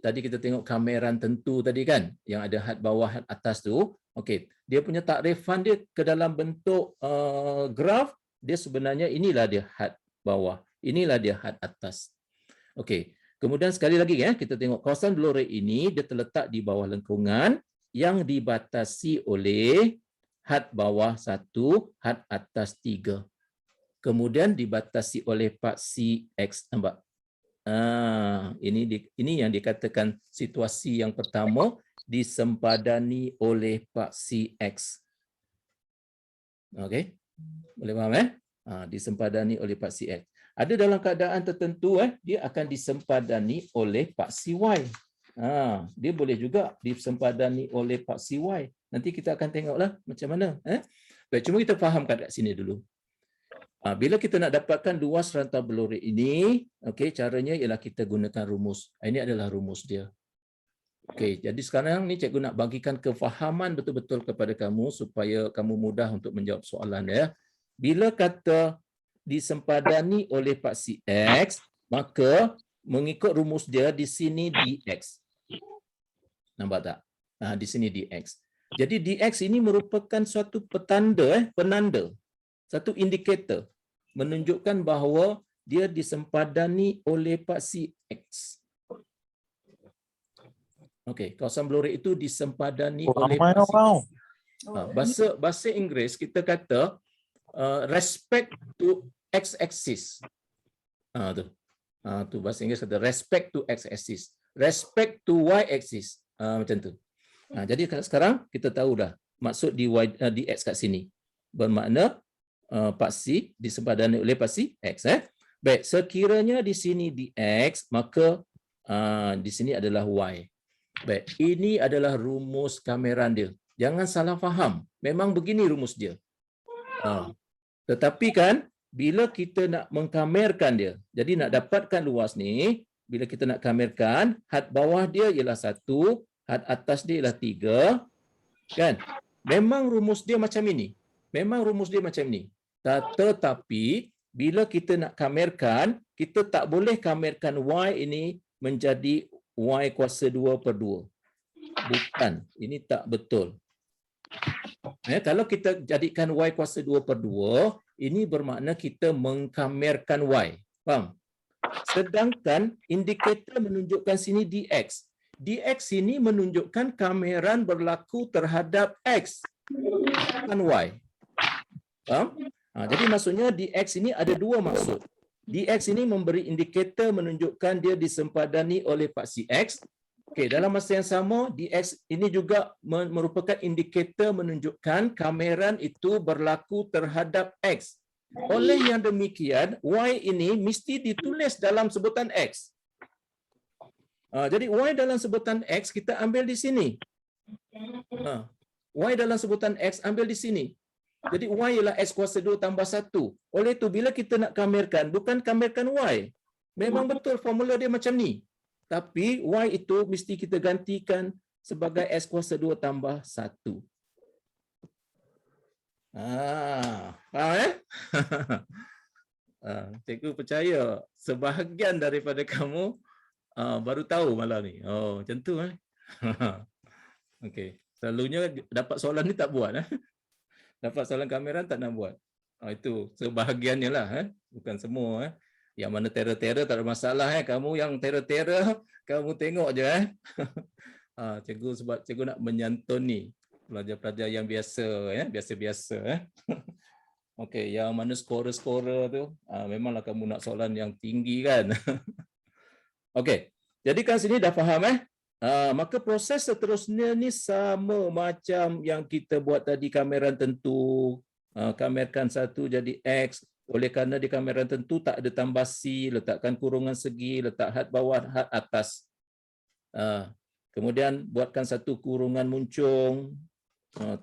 Tadi kita tengok kameran tentu tadi kan, yang ada had bawah, had atas tu. Okey, dia punya takrifan dia ke dalam bentuk graf, dia sebenarnya inilah dia had bawah, inilah dia had atas. Okey, kemudian sekali lagi kita tengok kawasan Blore ini dia terletak di bawah lengkungan yang dibatasi oleh had bawah 1, had atas 3. Kemudian dibatasi oleh paksi X, nampak? Ini yang dikatakan situasi yang pertama, disempadani oleh paksi X. Okey, boleh faham disempadani oleh paksi X. Ada dalam keadaan tertentu dia akan disempadani oleh paksi Y. Dia boleh juga disempadani oleh paksi Y. Nanti kita akan tengoklah macam mana. Baik, cuma kita fahamkan kat sini dulu. Bila kita nak dapatkan luas rantau Blore ini, okey, caranya ialah kita gunakan rumus. Ini adalah rumus dia. Okey, jadi sekarang ni cikgu nak bagikan kefahaman betul-betul kepada kamu supaya kamu mudah untuk menjawab soalan ya. Bila kata disempadani oleh paksi X, maka mengikut rumus dia di sini dx. Nampak tak? Di sini dx. Jadi dx ini merupakan suatu petanda, penanda, satu indikator menunjukkan bahawa dia disempadani oleh paksi X. Okey, kawasan Blore itu disempadani oleh paksi X. Bahasa Inggeris kita kata respect to x-axis. Tu bahasa Inggeris kata respect to x-axis, respect to y-axis. Macam tu. Jadi sekarang kita tahu dah maksud di x kat sini. Bermakna paksi disempadani oleh paksi X. Baik, sekiranya di sini dx, maka di sini adalah y. Baik, ini adalah rumus kameran dia. Jangan salah faham. Memang begini rumus dia. Tetapi kan, bila kita nak mengkamerkan dia, jadi nak dapatkan luas ni, bila kita nak kamerkan, had bawah dia ialah 1, had atas dia ialah 3. Kan? Memang rumus dia macam ini. Memang rumus dia macam ni. Tetapi bila kita nak kamerkan, kita tak boleh kamerkan Y ini menjadi Y kuasa 2/2. Bukan, ini tak betul. Kalau kita jadikan Y kuasa 2/2, ini bermakna kita mengkamerkan Y. Faham? Sedangkan indikator menunjukkan sini dx. Dx ini menunjukkan kameran berlaku terhadap X, bukan Y. Faham? Jadi maksudnya dx ini ada dua maksud. Dx ini memberi indikator menunjukkan dia disempadani oleh paksi X. Okey, dalam masa yang sama, dx ini juga merupakan indikator menunjukkan kameran itu berlaku terhadap X. Oleh yang demikian, Y ini mesti ditulis dalam sebutan X. Jadi Y dalam sebutan X kita ambil di sini. Y dalam sebutan X ambil di sini. Jadi Y ialah X kuasa 2 tambah 1. Oleh itu, bila kita nak kamerkan, bukan kamerkan Y. Memang betul formula dia macam ni. Tapi Y itu mesti kita gantikan sebagai X kuasa 2 tambah 1. Faham Cikgu percaya sebahagian daripada kamu baru tahu malam ni. Macam tu Okey. Selalunya dapat soalan ni tak buat Dapat soalan kameran tak nak buat. Itu sebahagiannya lah. Bukan semua. Yang mana terror-terror tak ada masalah. Kamu yang terror-terror, kamu tengok je. Cikgu sebab cikgu nak menyantuni pelajar-pelajar yang biasa. Biasa-biasa. Okey, yang mana skora-skora tu, memanglah kamu nak soalan yang tinggi kan. Okey, jadi kan sini dah faham maka proses seterusnya ni sama macam yang kita buat tadi kameran tentu. Kamerkan 1 jadi X. Oleh kerana di kameran tentu tak ada tambah C, letakkan kurungan segi, letak had bawah, had atas. Kemudian buatkan satu kurungan muncung,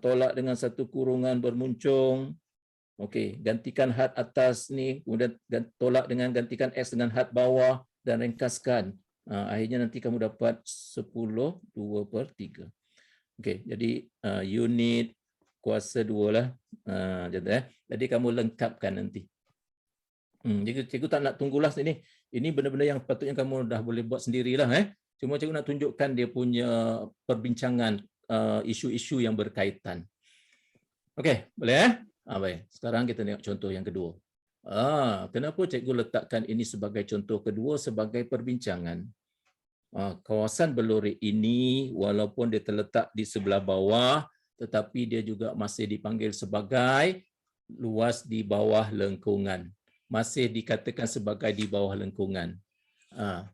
tolak dengan satu kurungan bermuncung. Okey, gantikan had atas ni, kemudian tolak dengan gantikan X dengan had bawah dan ringkaskan. Akhirnya nanti kamu dapat 10, 2/3. Okey, jadi unit kuasa 2 lah. Jadi kamu lengkapkan nanti. Cikgu tak nak tunggulah sini. Ini benda-benda yang patutnya kamu dah boleh buat sendirilah. Cuma cikgu nak tunjukkan dia punya perbincangan isu-isu yang berkaitan. Okey, boleh? Baik. Sekarang kita tengok contoh yang kedua. Kenapa cikgu letakkan ini sebagai contoh kedua sebagai perbincangan? Kawasan Belori ini walaupun dia terletak di sebelah bawah, tetapi dia juga masih dipanggil sebagai luas di bawah lengkungan. Masih dikatakan sebagai di bawah lengkungan.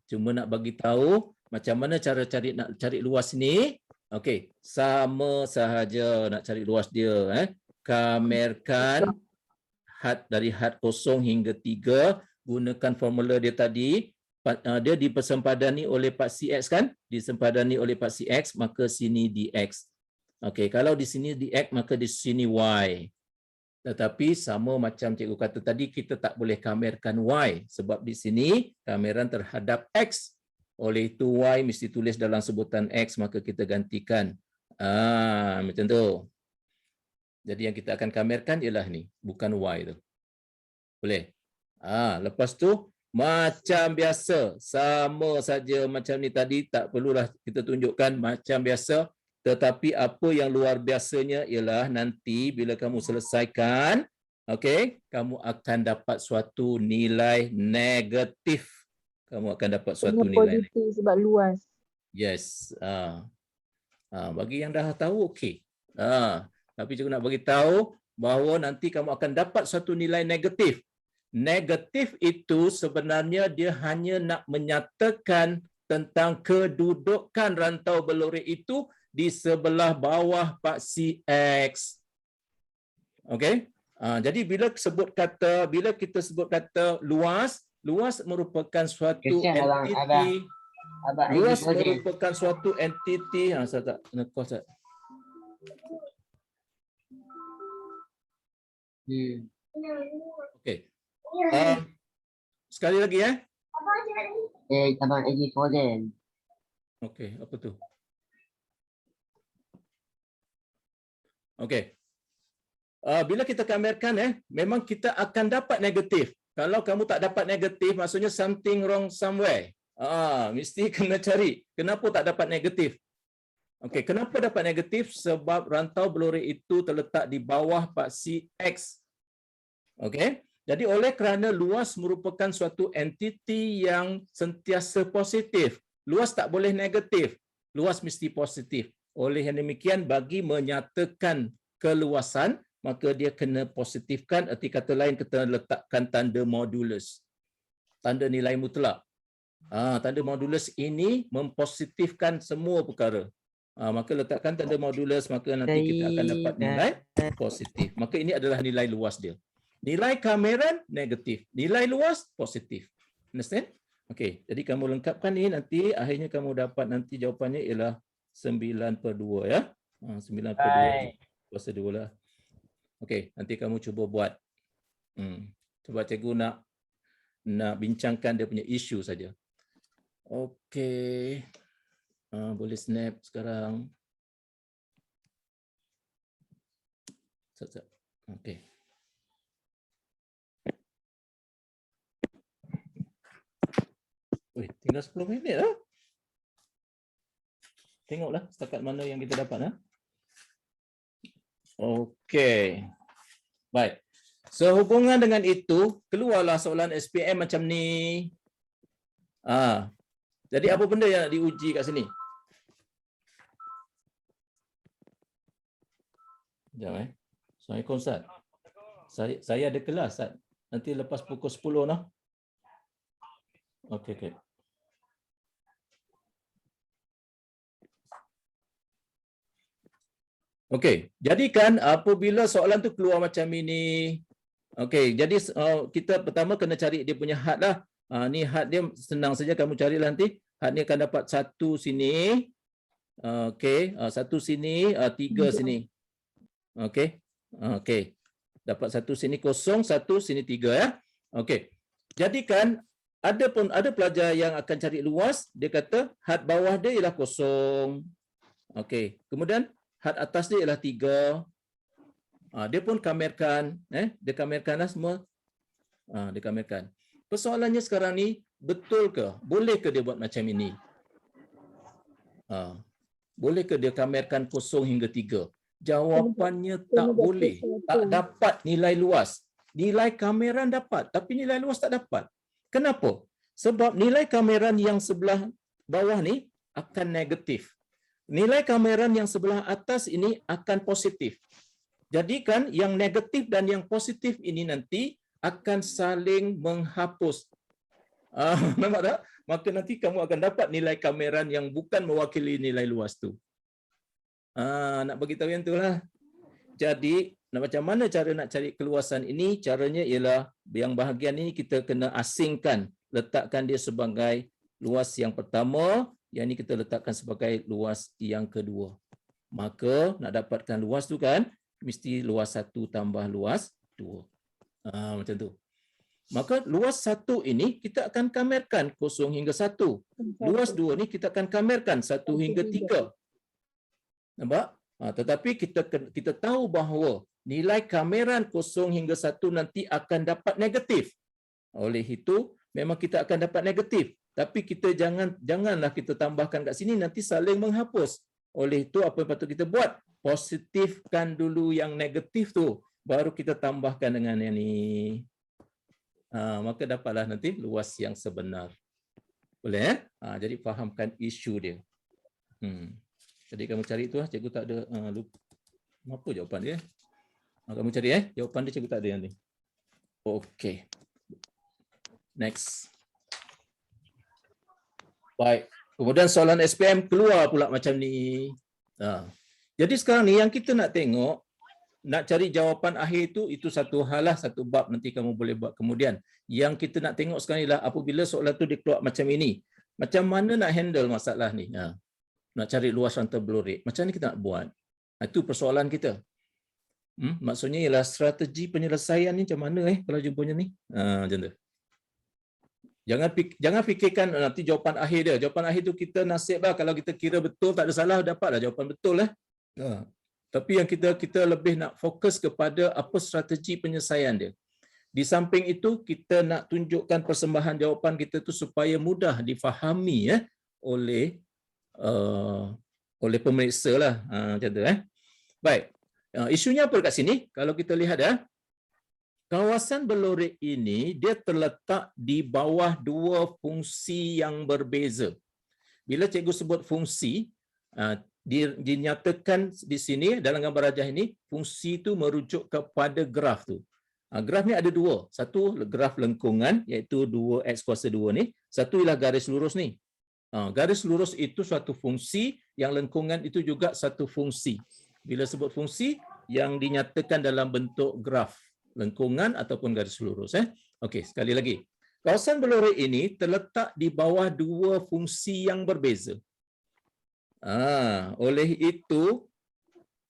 Cuma nak bagi tahu macam mana cara nak cari luas ni. Okey, sama sahaja nak cari luas dia. Kamerkan had dari had 0 hingga 3, gunakan formula dia tadi. Dia dipersempadanani oleh part CX kan? Disempadanani oleh part CX, maka sini DX. Okey, kalau di sini DX maka di sini Y. Tetapi sama macam cikgu kata tadi, kita tak boleh kamerkan Y sebab di sini kameran terhadap X. Oleh itu Y mesti tulis dalam sebutan X, maka kita gantikan. Macam tu. Jadi yang kita akan kamerkan ialah ni, bukan Y tu. Boleh? Lepas tu macam biasa, sama saja macam ni tadi, tak perlulah kita tunjukkan macam biasa. Tetapi apa yang luar biasanya ialah nanti bila kamu selesaikan, okey, kamu akan dapat suatu nilai negatif. Kamu akan dapat suatu nilai positif sebab luas. Yes. Bagi yang dah tahu, okey. Tapi cikgu nak bagi tahu bahawa nanti kamu akan dapat suatu nilai negatif. Negatif itu sebenarnya dia hanya nak menyatakan tentang kedudukan rantau Belori itu di sebelah bawah part CX. Okey? Jadi bila kita sebut kata luas merupakan suatu entiti. Luas merupakan suatu entiti. Saya tak nekos tak. Okey. Sekali lagi Abang Eji Foden. Okey, apa tu? Okey. Bila kita kamerkan memang kita akan dapat negatif. Kalau kamu tak dapat negatif, maksudnya something wrong somewhere. Mesti kena cari. Kenapa tak dapat negatif? Okey, kenapa dapat negatif? Sebab rantau Belori itu terletak di bawah part CX. Okey. Jadi oleh kerana luas merupakan suatu entiti yang sentiasa positif. Luas tak boleh negatif. Luas mesti positif. Oleh yang demikian, bagi menyatakan keluasan, maka dia kena positifkan. Erti kata lain, kita letakkan tanda modulus. Tanda nilai mutlak. Tanda modulus ini mempositifkan semua perkara. Maka letakkan tanda modulus, maka nanti kita akan dapat nilai positif. Maka ini adalah nilai luas dia. Nilai kameran negatif, nilai luas positif. Understand? Okey, jadi kamu lengkapkan ni, nanti akhirnya kamu dapat nanti jawapannya ialah 9/2 ya. 9/2 kuasa 2 lah. Okey, nanti kamu cuba buat. Cuba cikgu nak bincangkan dia punya isu saja. Okey. Boleh snap sekarang. Okey. Tinggal 10 minit lah. Tengoklah setakat mana yang kita dapat. Okey. Baik. Sehubungan dengan itu, keluarlah soalan SPM macam ni. Jadi apa benda yang nak diuji kat sini? Sekejap Assalamualaikum Ustaz. Saya ada kelas Ustaz. Nanti lepas pukul 10 lah. Okey. Okey, jadikan apabila soalan tu keluar macam ini. Okey, jadi kita pertama kena cari dia punya had lah. Ni had dia senang saja, kamu carilah nanti. Had ni akan dapat 1 sini. Okey, 1 sini, 3 sini. Okey. Okey. Dapat 1 sini kosong, 1 sini 3 ya. Okey. Jadikan ada pelajar yang akan cari luas, dia kata had bawah dia ialah 0. Okey, kemudian had atas dia ialah 3. Dia pun kamerkan, dia kamerkanlah semua. Dia kamerkan. Persoalannya sekarang ni, betul ke? Boleh ke dia buat macam ini? Boleh ke dia kamerkan 0 hingga 3? Jawapannya tak boleh. Tak dapat nilai luas. Nilai kameran dapat, tapi nilai luas tak dapat. Kenapa? Sebab nilai kameran yang sebelah bawah ni akan negatif. Nilai kameran yang sebelah atas ini akan positif. Jadi kan yang negatif dan yang positif ini nanti akan saling menghapus. Nampak tak? Maka nanti kamu akan dapat nilai kameran yang bukan mewakili nilai luas tu. Nak bagi tahu yang itulah. Jadi macam mana cara nak cari keluasan ini? Caranya ialah yang bahagian ini kita kena asingkan, letakkan dia sebagai luas yang pertama, yang ini kita letakkan sebagai luas yang kedua. Maka nak dapatkan luas tu kan, mesti luas 1 tambah luas 2. Macam tu. Maka luas 1 ini kita akan kamerkan 0 hingga 1. Luas 2 ni kita akan kamerkan 1 hingga 3. Nampak? Tetapi kita tahu bahawa nilai kameran 0 hingga 1 nanti akan dapat negatif. Oleh itu, memang kita akan dapat negatif. Tapi kita janganlah kita tambahkan kat sini, nanti saling menghapus. Oleh itu, apa yang patut kita buat? Positifkan dulu yang negatif tu, baru kita tambahkan dengan yang ni. Maka dapatlah nanti luas yang sebenar. Boleh? Jadi fahamkan isu dia. Jadi kamu cari tu lah, cikgu tak ada lupa. Apa jawapan dia? Kamu cari jawapan dia, cikgu tak ada yang ni. Okey. Next. Baik. Kemudian soalan SPM keluar pula macam ni. Jadi sekarang ni yang kita nak tengok, nak cari jawapan akhir itu satu hal lah, satu bab nanti kamu boleh buat kemudian. Yang kita nak tengok sekarang ni lah, apabila soalan tu dia keluar macam ini, macam mana nak handle masalah ni? Nak cari luas rantai blurred. Macam mana kita nak buat? Itu persoalan kita. Maksudnya ialah strategi penyelesaian ni macam mana kalau jumpanya ni? Macam tu. Jangan fikirkan nanti jawapan akhir dia. Jawapan akhir tu kita nasib lah, kalau kita kira betul tak ada salah, dapatlah jawapan betul lah. Tapi yang kita lebih nak fokus kepada apa strategi penyelesaian dia. Di samping itu kita nak tunjukkan persembahan jawapan kita tu supaya mudah difahami oleh pemeriksa lah. Macam tu. Baik. Isunya apa dekat sini? Kalau kita lihat kawasan blurred ini dia terletak di bawah dua fungsi yang berbeza. Bila cikgu sebut fungsi, dinyatakan di sini dalam gambar rajah ini, fungsi itu merujuk kepada graf tu. Graf ni ada dua. Satu graf lengkungan iaitu 2x kuasa 2 ni. Satu ialah garis lurus ni. Garis lurus itu suatu fungsi, yang lengkungan itu juga satu fungsi. Bila sebut fungsi, yang dinyatakan dalam bentuk graf, lengkungan ataupun garis lurus. Okey, sekali lagi. Kawasan blurred ini terletak di bawah dua fungsi yang berbeza. Oleh itu,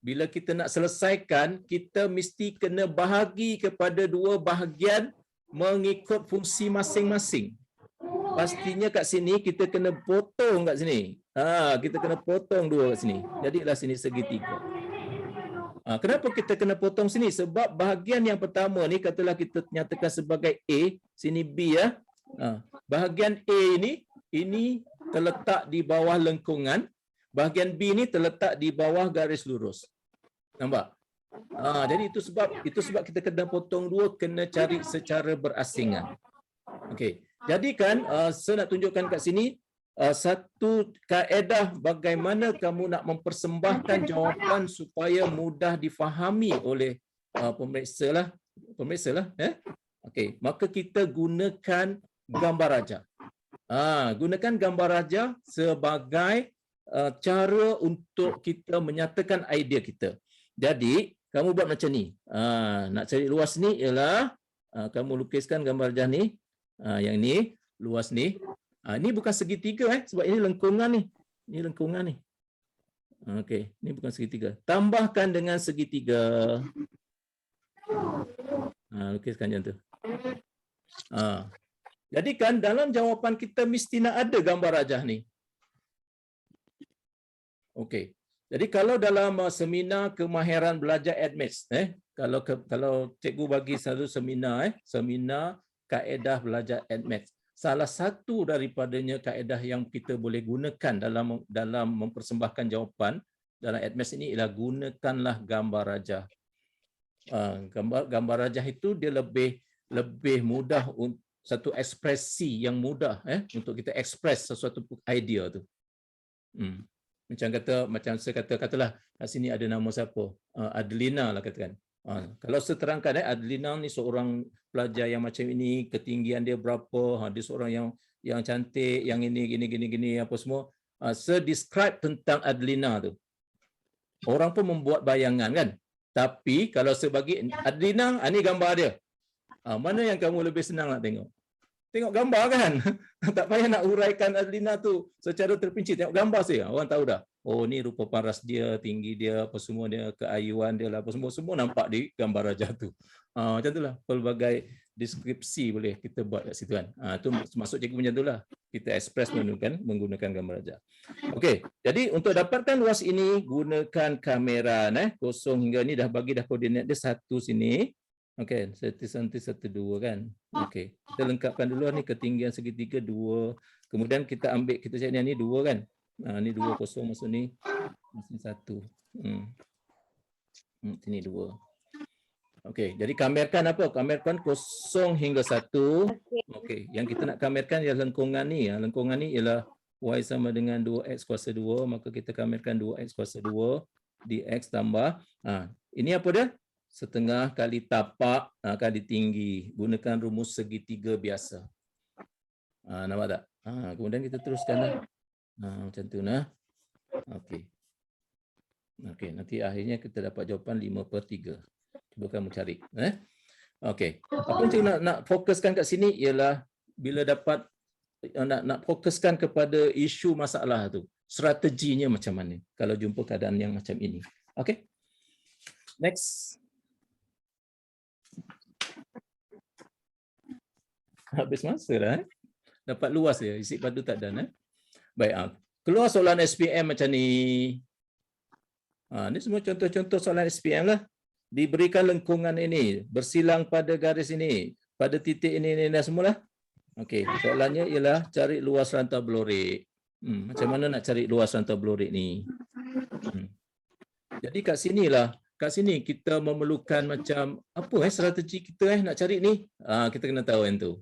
bila kita nak selesaikan, kita mesti kena bahagi kepada dua bahagian mengikut fungsi masing-masing. Pastinya kat sini kita kena potong kat sini. Kita kena potong dua kat sini. Jadilah sini segitiga. Kenapa kita kena potong sini? Sebab bahagian yang pertama ni katalah kita nyatakan sebagai A, sini B ya. Bahagian A ini terletak di bawah lengkungan. Bahagian B ni terletak di bawah garis lurus. Nampak? Jadi itu sebab kita kena potong dua, kena cari secara berasingan. Okey. Jadi kan saya nak tunjukkan kat sini satu kaedah bagaimana kamu nak mempersembahkan jawapan supaya mudah difahami oleh pemeriksa lah. Okey, maka kita gunakan gambar rajah. Gunakan gambar rajah sebagai cara untuk kita menyatakan idea kita. Jadi, kamu buat macam ni. Nak cari luas ni ialah kamu lukiskan gambar rajah ni. Yang ni, luas ni. Ini bukan segitiga sebab ini lengkungan ni. Ini lengkungan ni. Okey, ini bukan segitiga. Tambahkan dengan segitiga. Lukiskan macam tu. Jadi kan dalam jawapan kita mesti nak ada gambar rajah ni. Okey. Jadi kalau dalam seminar kemahiran belajar ADMITS, kalau cikgu bagi selalu seminar kaedah belajar ADMITS, salah satu daripadanya kaedah yang kita boleh gunakan dalam mempersembahkan jawapan dalam ADMITS ini ialah gunakanlah gambar rajah. Gambar rajah itu dia lebih mudah, satu ekspresi yang mudah untuk kita ekspres sesuatu idea tu. Macam saya katalah kat sini ada nama siapa? Adelina lah katakan. Kalau saya terangkan Adelina ni seorang pelajar yang macam ini, ketinggian dia berapa, dia seorang yang cantik, yang ini gini apa semua. Saya describe tentang Adelina tu. Orang pun membuat bayangan kan. Tapi kalau saya bagi Adelina, ni gambar dia. Mana yang kamu lebih senang nak tengok? Tengok gambar kan? Tak payah nak uraikan Adelina tu secara terperinci. Tengok gambar saja. Orang tahu dah. Oh, ni rupa paras dia, tinggi dia, apa semua dia, keayuan dia lah, apa semua nampak di gambar rajah tu. Macam itulah. Pelbagai deskripsi boleh kita buat kat situ kan. Itu maksud cikgu macam itulah. Kita express menggunakan gambar rajah. Okey. Jadi untuk dapatkan luas ini, gunakan kamera. 0 hingga ni dah bagi dah koordinat dia 1 sini. Okey, 1.12 kan. Okey. Kita lengkapkan dulu ni ketinggian segitiga 2. Kemudian kita ambil, kita cari ni 2 kan. Ni 2 kosong masuk ni. Masih 1. Sini 2. Okey, jadi kamerkan apa? Kamerkan 0 hingga 1. Okey, yang kita nak kamerkan ialah lengkungan ni. Lengkungan ni ialah y sama dengan 2x kuasa 2. Maka kita kamerkan 2x kuasa 2 dx tambah. Ini apa dia? Setengah kali tapak kali tinggi. Gunakan rumus segitiga biasa. Nampak tak? Kemudian kita teruskan lah. Macam tu nah. Okey. Okey, nanti akhirnya kita dapat jawapan 5/3. Cuba kamu cari. Okey. Apa yang nak fokuskan kat sini ialah bila dapat nak fokuskan kepada isu masalah tu. Strateginya macam mana kalau jumpa keadaan yang macam ini. Okey. Next. Habis masa dah. Dapat luas dia. Isi padu tak ada. Baik. Keluar soalan SPM macam ni. Ini semua contoh-contoh soalan SPM lah. Diberikan lengkungan ini. Bersilang pada garis ini. Pada titik ini dah semualah. Okey. Soalannya ialah cari luas rantau belorik. Macam mana nak cari luas rantau belorik ni? Jadi kat sinilah. Kat sini kita memerlukan macam apa strategi kita nak cari ni. Kita kena tahu yang tu.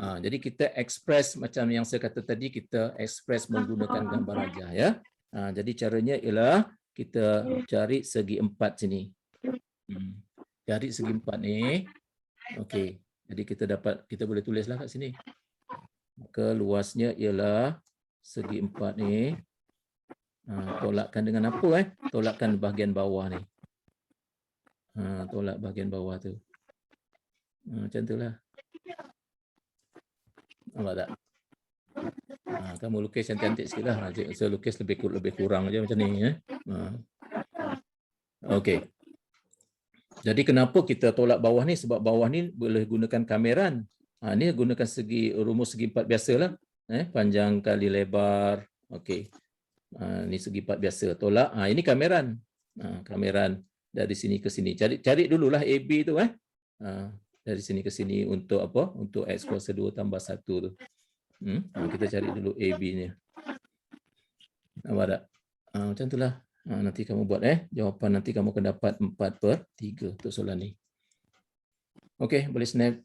Jadi kita express macam yang saya kata tadi, kita express menggunakan gambar rajah ya. Jadi caranya ialah kita cari segi 4 sini. Cari segi 4 ni. Okey. Jadi kita boleh tulislah kat sini. Maka luasnya ialah segi 4 ni. Tolakkan dengan apa Tolakkan bahagian bawah ni. Tolak bahagian bawah tu. Macam itulah. Nampak tak? Kamu lukis yang cantik sikit lah. Saya lukis lebih kurang aja macam ni. Okey. Jadi kenapa kita tolak bawah ni? Sebab bawah ni boleh gunakan kameran. Ni gunakan rumus segi 4 biasalah. Panjang kali lebar. Okey. Ni segi 4 biasa. Tolak. Ini kameran. Kameran dari sini ke sini. Cari dululah AB tu. Dari sini ke sini untuk apa? Untuk X kuasa 2 tambah 1 tu. Kita cari dulu AB-nya. Nampak tak? Macam itulah. Nanti kamu buat jawapan nanti kamu akan dapat 4/3 untuk soalan ni. Okey, boleh snap.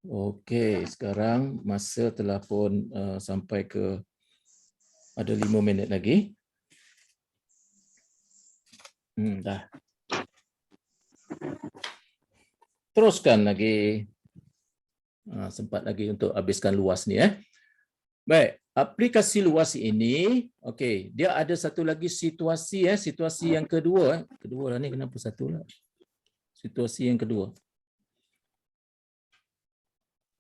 Okey, sekarang masa telah pun sampai ke ada 5 minit lagi. Dah. Teruskan lagi. Sempat lagi untuk habiskan luas ni. Baik, aplikasi luas ini, okey, dia ada satu lagi situasi situasi yang kedua. Kedua lah ni, kenapa satu lah? Situasi yang kedua.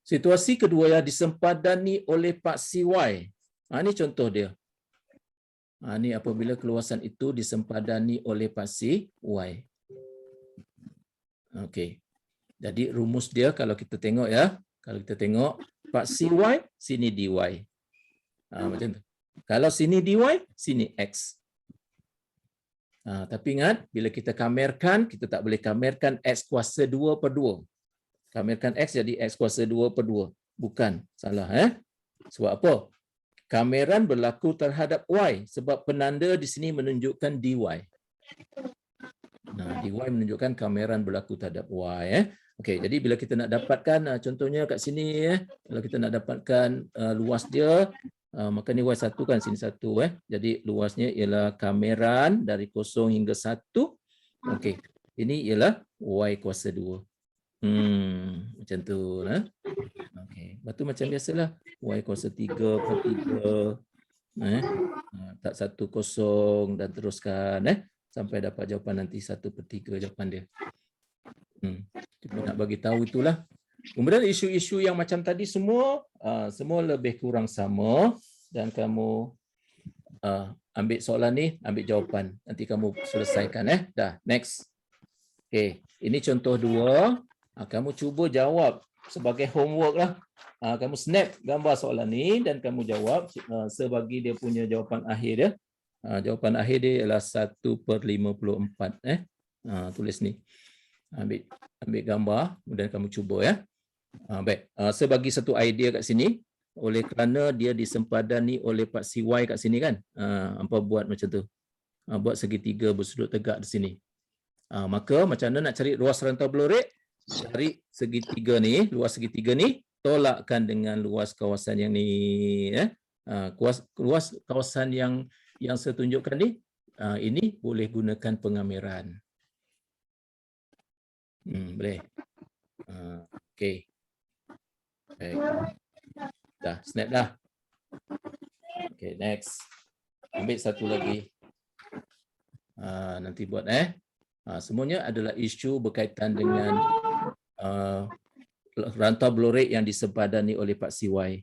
Situasi kedua yang disempadankan oleh paksi Y. Ini contoh dia. Ni apabila keluasan itu disempadanni oleh paksi Y. Okey. Jadi rumus dia kalau kita tengok ya, kalau kita tengok paksi Y, sini dy. Macam tu. Kalau sini dy, sini x. Tapi ingat, bila kita kamerkan, kita tak boleh kamerkan x kuasa 2 per 2. Kamerkan x jadi x kuasa 2 per 2. Bukan, salah. Sebab apa? Kameran berlaku terhadap y, sebab penanda di sini menunjukkan dy. Dy menunjukkan kameran berlaku terhadap y. Okey, jadi bila kita nak dapatkan, contohnya kat sini, kalau kita nak dapatkan luas dia, maka ni Y1 kan, sini 1. Jadi luasnya ialah kameran dari 0 hingga 1. Okey, ini ialah Y kuasa 2. Macam tu. Okey, lepas tu macam biasalah. Y kuasa 3 per 3. Tak 1, 0 dan teruskan. Sampai dapat jawapan nanti 1 per 3 jawapan dia. Cuma nak bagi tahu itulah. Kemudian isu-isu yang macam tadi semua lebih kurang sama, dan kamu ambil soalan ni, ambil jawapan. Nanti kamu selesaikan. Dah, next. Okey, ini contoh 2. Kamu cuba jawab sebagai homework lah. Kamu snap gambar soalan ni dan kamu jawab sebagi dia punya jawapan akhir dia. Jawapan akhir dia ialah 1 per 54. Tulis ni. Ambil gambar, kemudian kamu cuba ya. Baik, saya bagi satu idea kat sini. Oleh kerana dia disempadanni oleh paksi Y kat sini kan. Hampa buat macam tu. Buat segitiga bersudut tegak di sini. Maka macam mana nak cari luas rantau blorek? Cari segitiga ni, luas segitiga ni, tolakkan dengan luas kawasan yang ni. Luas kawasan yang saya tunjukkan ni, ini boleh gunakan pengameran. Boleh. Okey. Baik. Dah, snap dah. Okey, next. Ambil satu lagi. Nanti buat semuanya adalah isu berkaitan dengan rantau blorek yang disempadanni oleh paksi Y.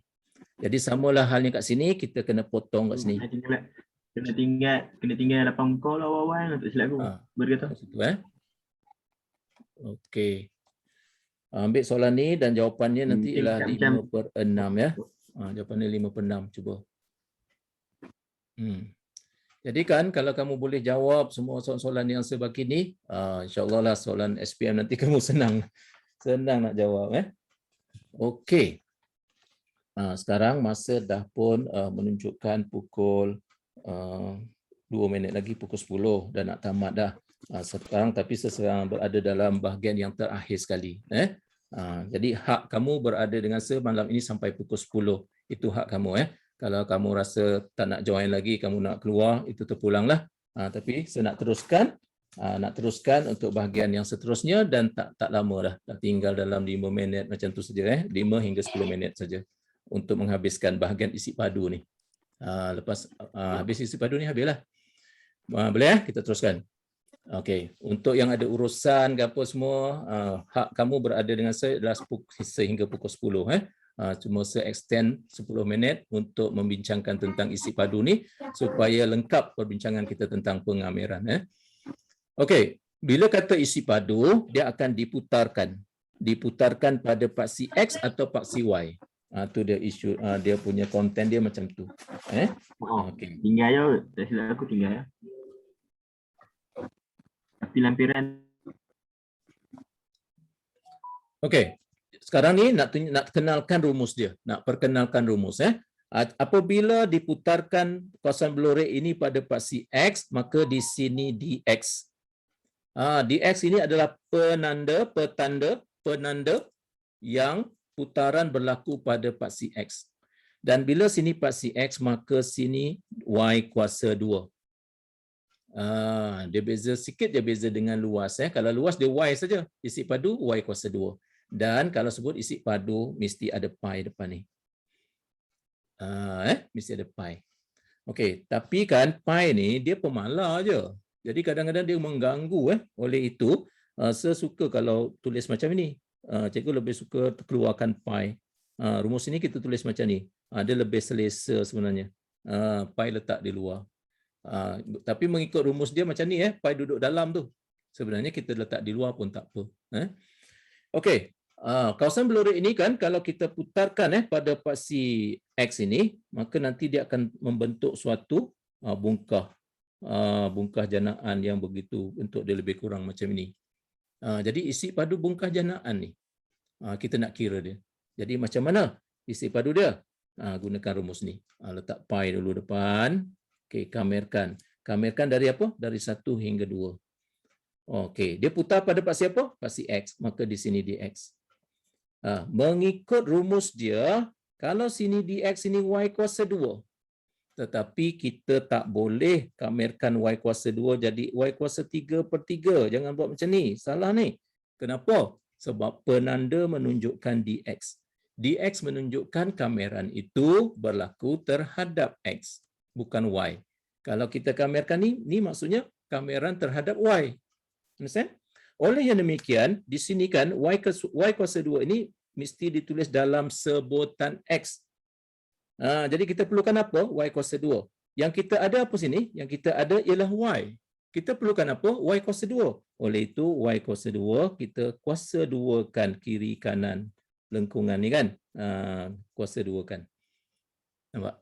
Jadi samalah halnya kat sini, kita kena potong kat sini. Kena tinggal 8 muka lah awal-awal, tak silap aku. Berkata. Okey. Ambil soalan ni dan jawapannya nanti ialah 5 per 6 ya. Jawapannya 5 per 6. Cuba. Jadi kan kalau kamu boleh jawab semua soalan-soalan yang saya bagi ni, insya-Allah lah soalan SPM nanti kamu senang nak jawab. Okey. Sekarang masa dah pun menunjukkan pukul 2 minit lagi pukul 10 dan nak tamat dah. Sekarang tapi sekarang berada dalam bahagian yang terakhir sekali. Jadi hak kamu berada dengan saya malam ini sampai pukul 10. Itu hak kamu. Kalau kamu rasa tak nak join lagi, kamu nak keluar, itu terpulanglah. Tapi saya nak teruskan untuk bahagian yang seterusnya dan tak lama dah. Dah tinggal dalam 5 minit macam tu saja. 5 hingga 10 minit saja untuk menghabiskan bahagian isi padu ni. Lepas habis isi padu ni habislah. Boleh kita teruskan. Okey, untuk yang ada urusan ke apa semua, hak kamu berada dengan saya adalah sehingga pukul 10. Cuma saya extend 10 minit untuk membincangkan tentang isi padu ni supaya lengkap perbincangan kita tentang pengameran. Okey, bila kata isi padu, dia akan diputarkan pada paksi X atau paksi Y. Tu dia isu, dia punya konten dia macam tu. Okey. Tinggal je, tak silap aku tinggal ya. Tapi lampiran. Okey. Sekarang ni nak kenalkan rumus dia. Nak perkenalkan rumus. Apabila diputarkan kawasan blorek ini pada paksi X, maka di sini dx. Dx ini adalah penanda yang putaran berlaku pada paksi X. Dan bila sini paksi X, maka sini Y kuasa 2. Dia beza sikit, dia beza dengan luas. Kalau luas dia Y saja, isi padu Y kuasa 2. Dan kalau sebut isi padu mesti ada pi depan ni. Mesti ada pi. Okey, tapi kan pi ni dia pemalar je. Jadi kadang-kadang dia mengganggu. Oleh itu, saya suka kalau tulis macam ini. Cikgu lebih suka keluarkan pi. Rumus ini kita tulis macam ni. Dia lebih selesa sebenarnya. Pi letak di luar. Tapi mengikut rumus dia macam ni, pi duduk dalam tu. Sebenarnya kita letak di luar pun tak apa. Okey. Kawasan blur ini kan kalau kita putarkan pada paksi X ini, maka nanti dia akan membentuk suatu bungkah janaan yang begitu, bentuk dia lebih kurang macam ini. Jadi isi padu bungkah janaan ni kita nak kira dia. Jadi macam mana isi padu dia? Gunakan rumus ni. Letak pi dulu depan. Okey, kamerkan. Kamerkan dari apa? Dari 1 hingga 2. Okey, dia putar pada paksi apa? Paksi X. Maka di sini dx. Mengikut rumus dia, kalau sini dx ini y kuasa 2. Tetapi kita tak boleh kamerkan y kuasa 2 jadi y kuasa 3/3. Jangan buat macam ni. Salah ni. Kenapa? Sebab penanda menunjukkan dx. Dx menunjukkan kameran itu berlaku terhadap x, bukan y. Kalau kita kamerkan ni maksudnya kameran terhadap y. Understand? Oleh yang demikian, di sini kan y kuasa 2 ini mesti ditulis dalam sebutan x. Jadi kita perlukan apa? Y kuasa 2. Yang kita ada apa sini? Yang kita ada ialah y. Kita perlukan apa? Y kuasa 2. Oleh itu, y kuasa 2, kita kuasa 2 kan kiri kanan lengkungan ni kan. Kuasa 2 kan. Nampak?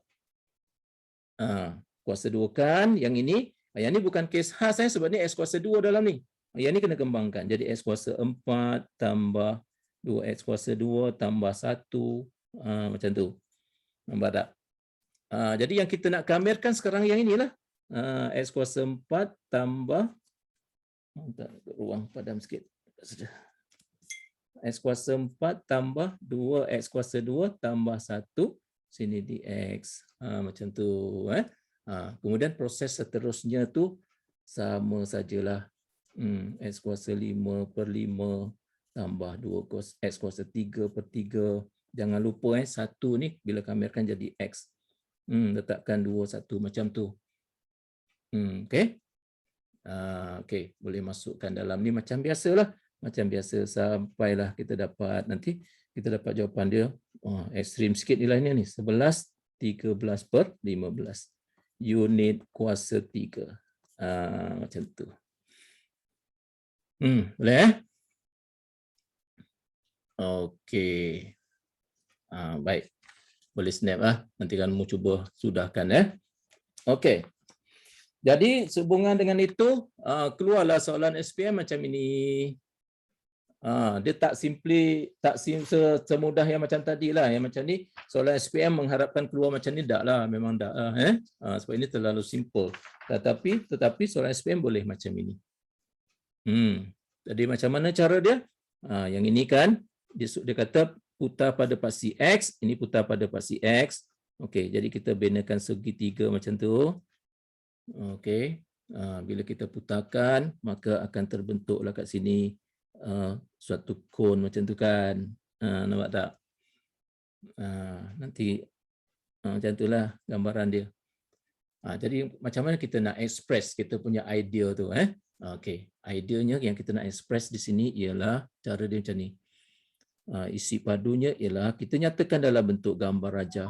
Kuasa 2 kan. Yang ini bukan kes khas sebab ni x kuasa 2 dalam ni. Yang ni kena kembangkan. Jadi x kuasa 4 tambah 2x kuasa 2 tambah 1. Macam tu. Nampak tak? Jadi yang kita nak kamerkan sekarang yang inilah. X kuasa 4 tambah, ruang padam sikit. X kuasa 4 tambah 2x kuasa 2 tambah 1. Sini dx. Macam tu. Kemudian proses seterusnya tu sama sajalah. X kuasa 5/5 tambah 2x kuasa 3/3. Jangan lupa 1 ni bila kamerkan jadi x. Letakkan 2, 1 macam tu. Okey. Okey, boleh masukkan dalam ni macam biasalah. Macam biasa sampailah kita dapat nanti kita dapat jawapan dia. Ekstrim sikit nilainya ni. 11 13/15. Unit kuasa 3. Macam tu. Boleh Okey. Baik. Boleh snap Nanti kamu cuba sudahkan Okey. Jadi sehubungan dengan itu keluarlah soalan SPM macam ini. Dia tak semudah yang macam tadi lah. Yang macam ni soalan SPM mengharapkan keluar macam ni tak lah. Memang tak lah. Sebab ini terlalu simple. Tetapi soalan SPM boleh macam ini. Jadi macam mana cara dia? Yang ini kan dia kata putar pada paksi X, ini putar pada paksi X. Okey, jadi kita binakan segitiga macam tu. Okey. Bila kita putarkan, maka akan terbentuklah kat sini suatu kon macam tu kan. Nampak tak? Nanti macam itulah gambaran dia. Jadi macam mana kita nak express kita punya idea tu Okey, ideanya yang kita nak express di sini ialah cara dia macam ni. Isi padunya ialah kita nyatakan dalam bentuk gambar raja,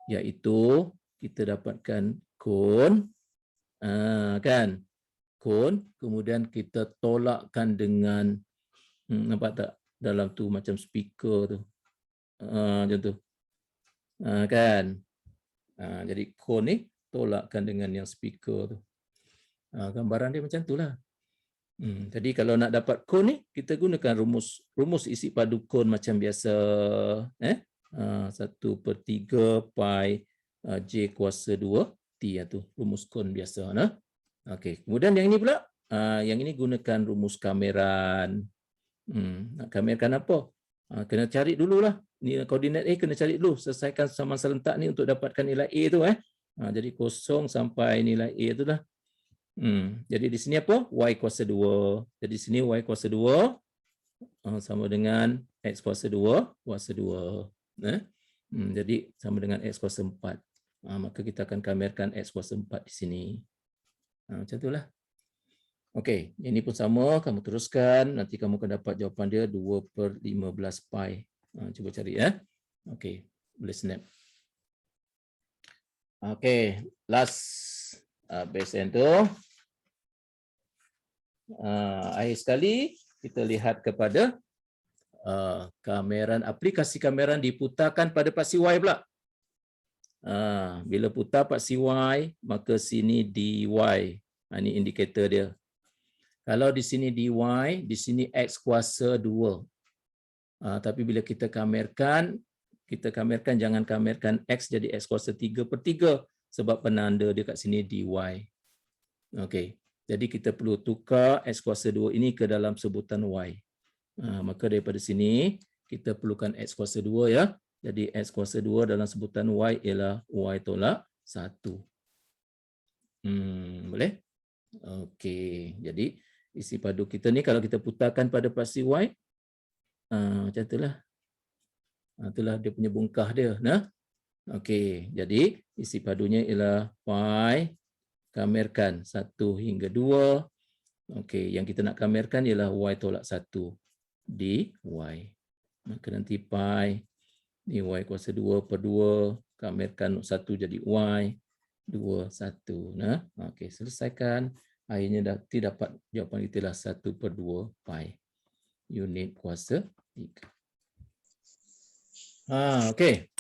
iaitu kita dapatkan kon, kan? Kon, kemudian kita tolakkan dengan nampak tak dalam tu macam speaker tu, macam tu, kan? Jadi kon ni tolakkan dengan yang speaker tu. Gambaran dia macam itulah. Jadi kalau nak dapat kon ni, kita gunakan rumus isi padu kon macam biasa. 1/3 pi j kuasa 2 t tu rumus kon biasa. Okey. Kemudian yang ini pula, yang ini gunakan rumus kameran. Nak kamerkan apa? Kena cari dululah. Ni koordinat A kena cari dulu. Selesaikan samaran serentak ni untuk dapatkan nilai A tu. Jadi 0 sampai nilai A tu lah. Jadi di sini apa? Y kuasa 2. Jadi sini Y kuasa 2 sama dengan X kuasa 2 kuasa 2. Jadi sama dengan X kuasa 4. Maka kita akan kamerkan X kuasa 4 di sini. Macam itulah. Okey, ini pun sama. Kamu teruskan. Nanti kamu akan dapat jawapan dia 2/15 pi. Cuba cari Okey, boleh snap. Okey, last Base end tu. Akhir sekali kita lihat kepada kameran, aplikasi kameran diputarkan pada paksi Y pula. Bila putar paksi Y, maka sini DY. Ini indikator dia. Kalau di sini DY, di sini X kuasa 2. Tapi bila kita kamerkan jangan kamerkan X jadi X kuasa 3/3 sebab penanda dia kat sini DY. Okey. Jadi kita perlu tukar X kuasa 2 ini ke dalam sebutan Y. Maka daripada sini kita perlukan X kuasa 2 ya. Jadi X kuasa 2 dalam sebutan Y ialah Y tolak 1. Boleh? Okey. Jadi isi padu kita ni kalau kita putarkan pada paksi Y, macam itulah. Itulah dia punya bungkah dia. Nah. Okey. Jadi isi padunya ialah Y kamerkan 1 hingga 2. Okey. Yang kita nak kamerkan ialah Y tolak 1 di Y. Maka nanti pi ni Y kuasa 2/2. Kamerkan 1 jadi Y. 2, 1. Nah. Okey. Selesaikan. Akhirnya dapat jawapan kita lah 1/2 pi. Unit kuasa 3. Okey.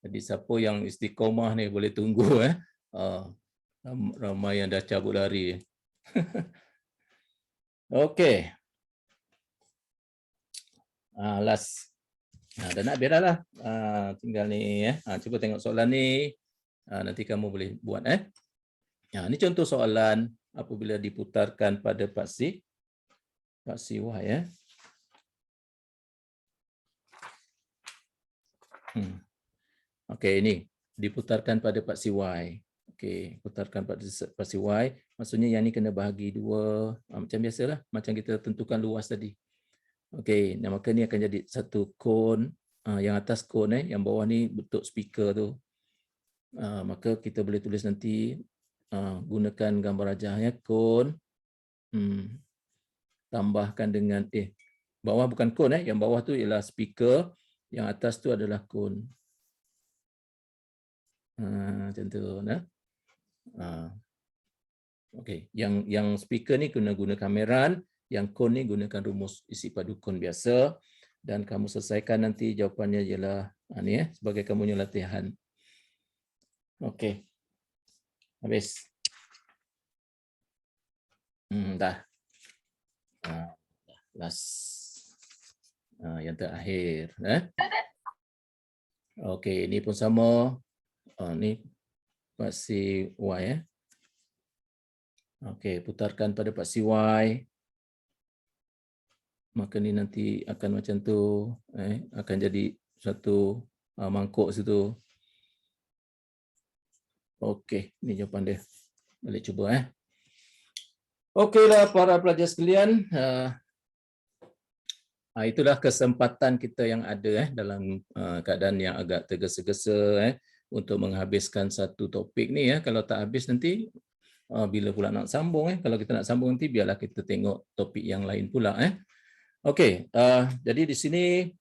Jadi siapa yang istiqomah ni boleh tunggu ramai yang dah cabut lari. Okey. Last. Dah nak habis dah lah. Tinggal ni cuba tengok soalan ni. Nanti kamu boleh buat Ini contoh soalan apabila diputarkan pada paksi Y Okey, ini diputarkan pada paksi Y. Okey, putarkan pada paksi Y. Maksudnya yang ni kena bahagi 2. Macam biasalah, macam kita tentukan luas tadi. Okey, maka ni akan jadi satu kon. Yang atas kon yang bawah ni bentuk speaker tu. Maka kita boleh tulis nanti gunakan gambar rajahnya kon. Tambahkan dengan bawah bukan kon yang bawah tu ialah speaker, yang atas tu adalah kon. Macam tu nah. Okey, yang speaker ni guna kameran, yang kon ni gunakan rumus isi padu kon biasa, dan kamu selesaikan nanti jawapannya ialah ni sebagai kamu punya latihan. Okey. Habis. Dah. Last. Yang terakhir Okey, ini pun sama. Ni paksi Y Okey, putarkan pada paksi Y. Maka ni nanti akan macam tu, akan jadi satu mangkuk situ. Okey, ni jawapan dia. Boleh cuba Okeylah para pelajar sekalian. Itulah kesempatan kita yang ada dalam keadaan yang agak tergesa-gesa untuk menghabiskan satu topik ni Kalau tak habis nanti bila pula nak sambung kalau kita nak sambung nanti biarlah kita tengok topik yang lain pula Okey, jadi di sini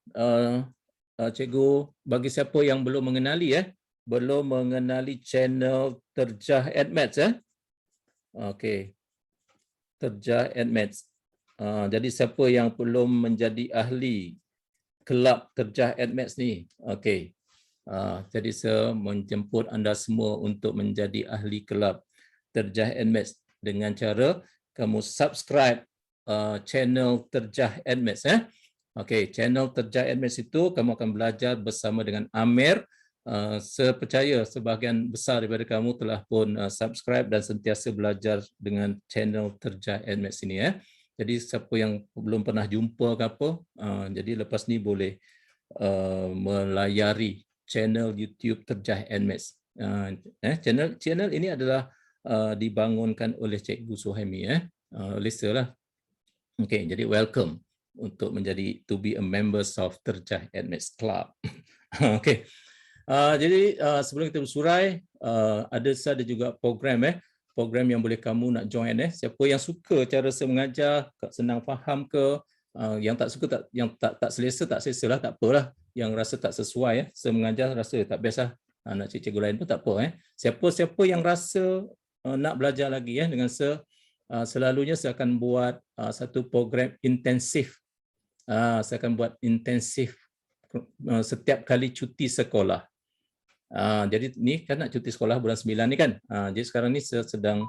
cikgu bagi siapa yang belum mengenali channel Terjah Admaths Okey. Terjah Admaths. Jadi siapa yang belum menjadi ahli kelab Terjah Admaths ni? Okey. Jadi saya menjemput anda semua untuk menjadi ahli kelab Terjah Admaths dengan cara kamu subscribe channel Terjah Admaths Okey, channel Terjah Admaths itu kamu akan belajar bersama dengan Amir. Saya percaya sebahagian besar daripada kamu telah pun subscribe dan sentiasa belajar dengan channel Terjah Admaths ini Jadi siapa yang belum pernah jumpa ke apa, jadi lepas ni boleh melayari channel YouTube Terjah Admaths. Channel ini adalah dibangunkan oleh Cikgu Suhaimi oleh saya lah. Okey, jadi welcome untuk to be a members of Terjah Admaths Club. Okey. Jadi sebelum kita bersurai, ada juga program program yang boleh kamu nak join Siapa yang suka cara saya mengajar, senang faham ke, yang tak suka yang tak selesa lah, tak apalah. Yang rasa tak sesuai saya mengajar rasa tak best nak cikgu lain pun tak apa. Siapa-siapa yang rasa nak belajar lagi dengan selalunya saya akan buat satu program intensif. Saya akan buat intensif setiap kali cuti sekolah. Jadi ni kan nak cuti sekolah bulan 9 ni kan. Jadi sekarang ni saya sedang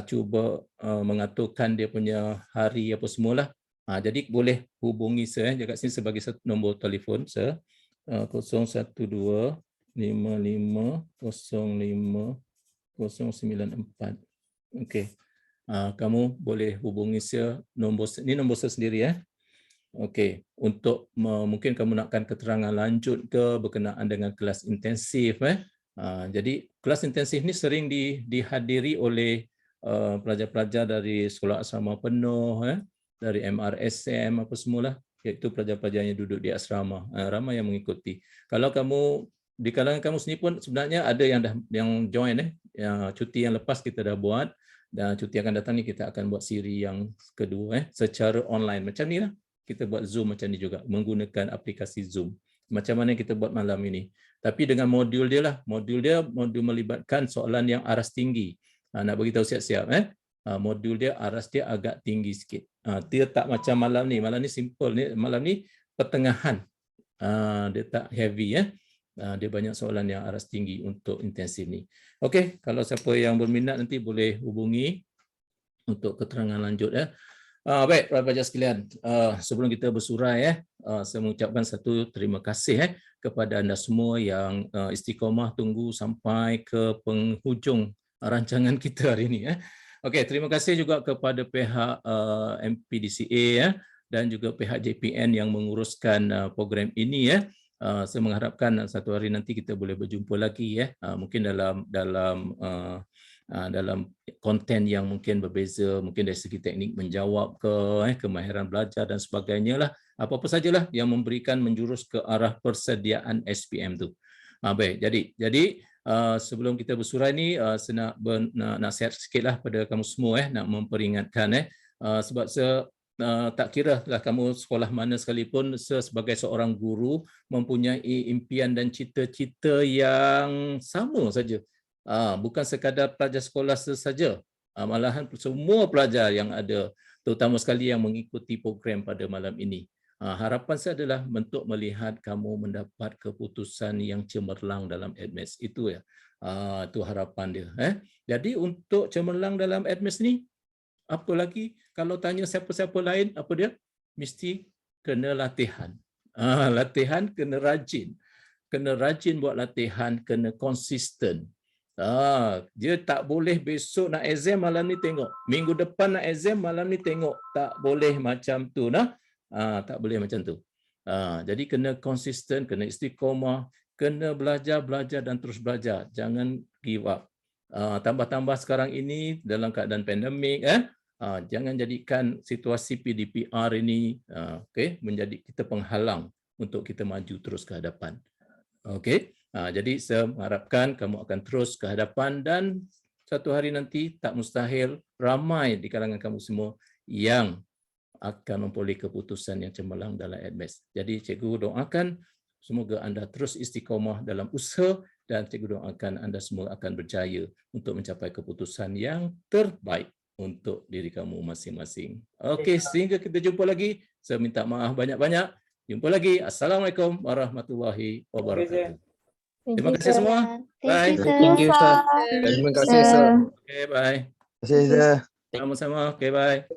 cuba mengaturkan dia punya hari apa semualah. Jadi boleh hubungi saya dekat sini sebagai satu nombor telefon saya 01255050594. Okey. Kamu boleh hubungi saya ini nombor saya sendiri Okey, untuk mungkin kamu nakkan keterangan lanjut ke berkenaan dengan kelas intensif jadi kelas intensif ni sering dihadiri oleh pelajar-pelajar dari sekolah asrama penuh dari MRSM apa semualah, iaitu pelajar-pelajar yang duduk di asrama. Ramai yang mengikuti. Kalau kamu di kalangan kamu sendiri pun sebenarnya ada yang join yang cuti yang lepas kita dah buat, dan cuti akan datang ni kita akan buat siri yang kedua secara online macam ni lah. Kita buat Zoom macam ni juga menggunakan aplikasi Zoom. Macam mana kita buat malam ini. Tapi dengan modul dia lah. Modul melibatkan soalan yang aras tinggi. Nak beritahu siap-siap modul dia aras dia agak tinggi sikit. Dia tak macam malam ni. Malam ni simple ni. Malam ni pertengahan. Dia tak heavy dia banyak soalan yang aras tinggi untuk intensif ni. Okey, kalau siapa yang berminat nanti boleh hubungi untuk keterangan lanjut baik, pelajar sekalian, sebelum kita bersurai saya mengucapkan satu terima kasih kepada anda semua yang istiqamah tunggu sampai ke penghujung rancangan kita hari ini Okey, terima kasih juga kepada pihak MPDCA dan juga pihak JPN yang menguruskan program ini saya mengharapkan satu hari nanti kita boleh berjumpa lagi mungkin dalam konten yang mungkin berbeza, mungkin dari segi teknik menjawab ke kemahiran belajar dan sebagainya lah, apa-apa sajalah yang memberikan menjurus ke arah persediaan SPM tu. Baik, jadi sebelum kita bersurai ni saya nak nasihat sikitlah pada kamu semua nak memperingatkan sebab saya tak kira lah kamu sekolah mana sekalipun, sebagai seorang guru mempunyai impian dan cita-cita yang sama saja. Bukan sekadar pelajar sekolah saja, malahan semua pelajar yang ada, terutama sekali yang mengikuti program pada malam ini. Harapan saya adalah untuk melihat kamu mendapat keputusan yang cemerlang dalam ADMIS. Itu itu harapan dia. Jadi untuk cemerlang dalam ADMIS ni, apa lagi kalau tanya siapa-siapa lain, apa dia? Mesti kena latihan. Latihan kena rajin. Kena rajin buat latihan, kena konsisten. Dia tak boleh besok nak exam malam ni tengok, minggu depan nak exam malam ni tengok, tak boleh macam tu tak boleh macam tu. Jadi kena konsisten, kena istiqamah, kena belajar dan terus belajar, jangan give up. Tambah-tambah sekarang ini dalam keadaan pandemik jangan jadikan situasi PDPR ini menjadi kita penghalang untuk kita maju terus ke hadapan. Okey. Jadi saya mengharapkan kamu akan terus ke hadapan dan satu hari nanti tak mustahil ramai di kalangan kamu semua yang akan memperoleh keputusan yang cemerlang dalam ADMIS. Jadi cikgu doakan semoga anda terus istiqamah dalam usaha dan cikgu doakan anda semua akan berjaya untuk mencapai keputusan yang terbaik untuk diri kamu masing-masing. Okey, sehingga kita jumpa lagi. Saya minta maaf banyak-banyak. Jumpa lagi. Assalamualaikum warahmatullahi wabarakatuh. Terima kasih semua. Bye. Thank you, Ustaz. Terima kasih, Ustaz. Okay, bye. Terima kasih, Zah. Sama-sama. Okay, bye.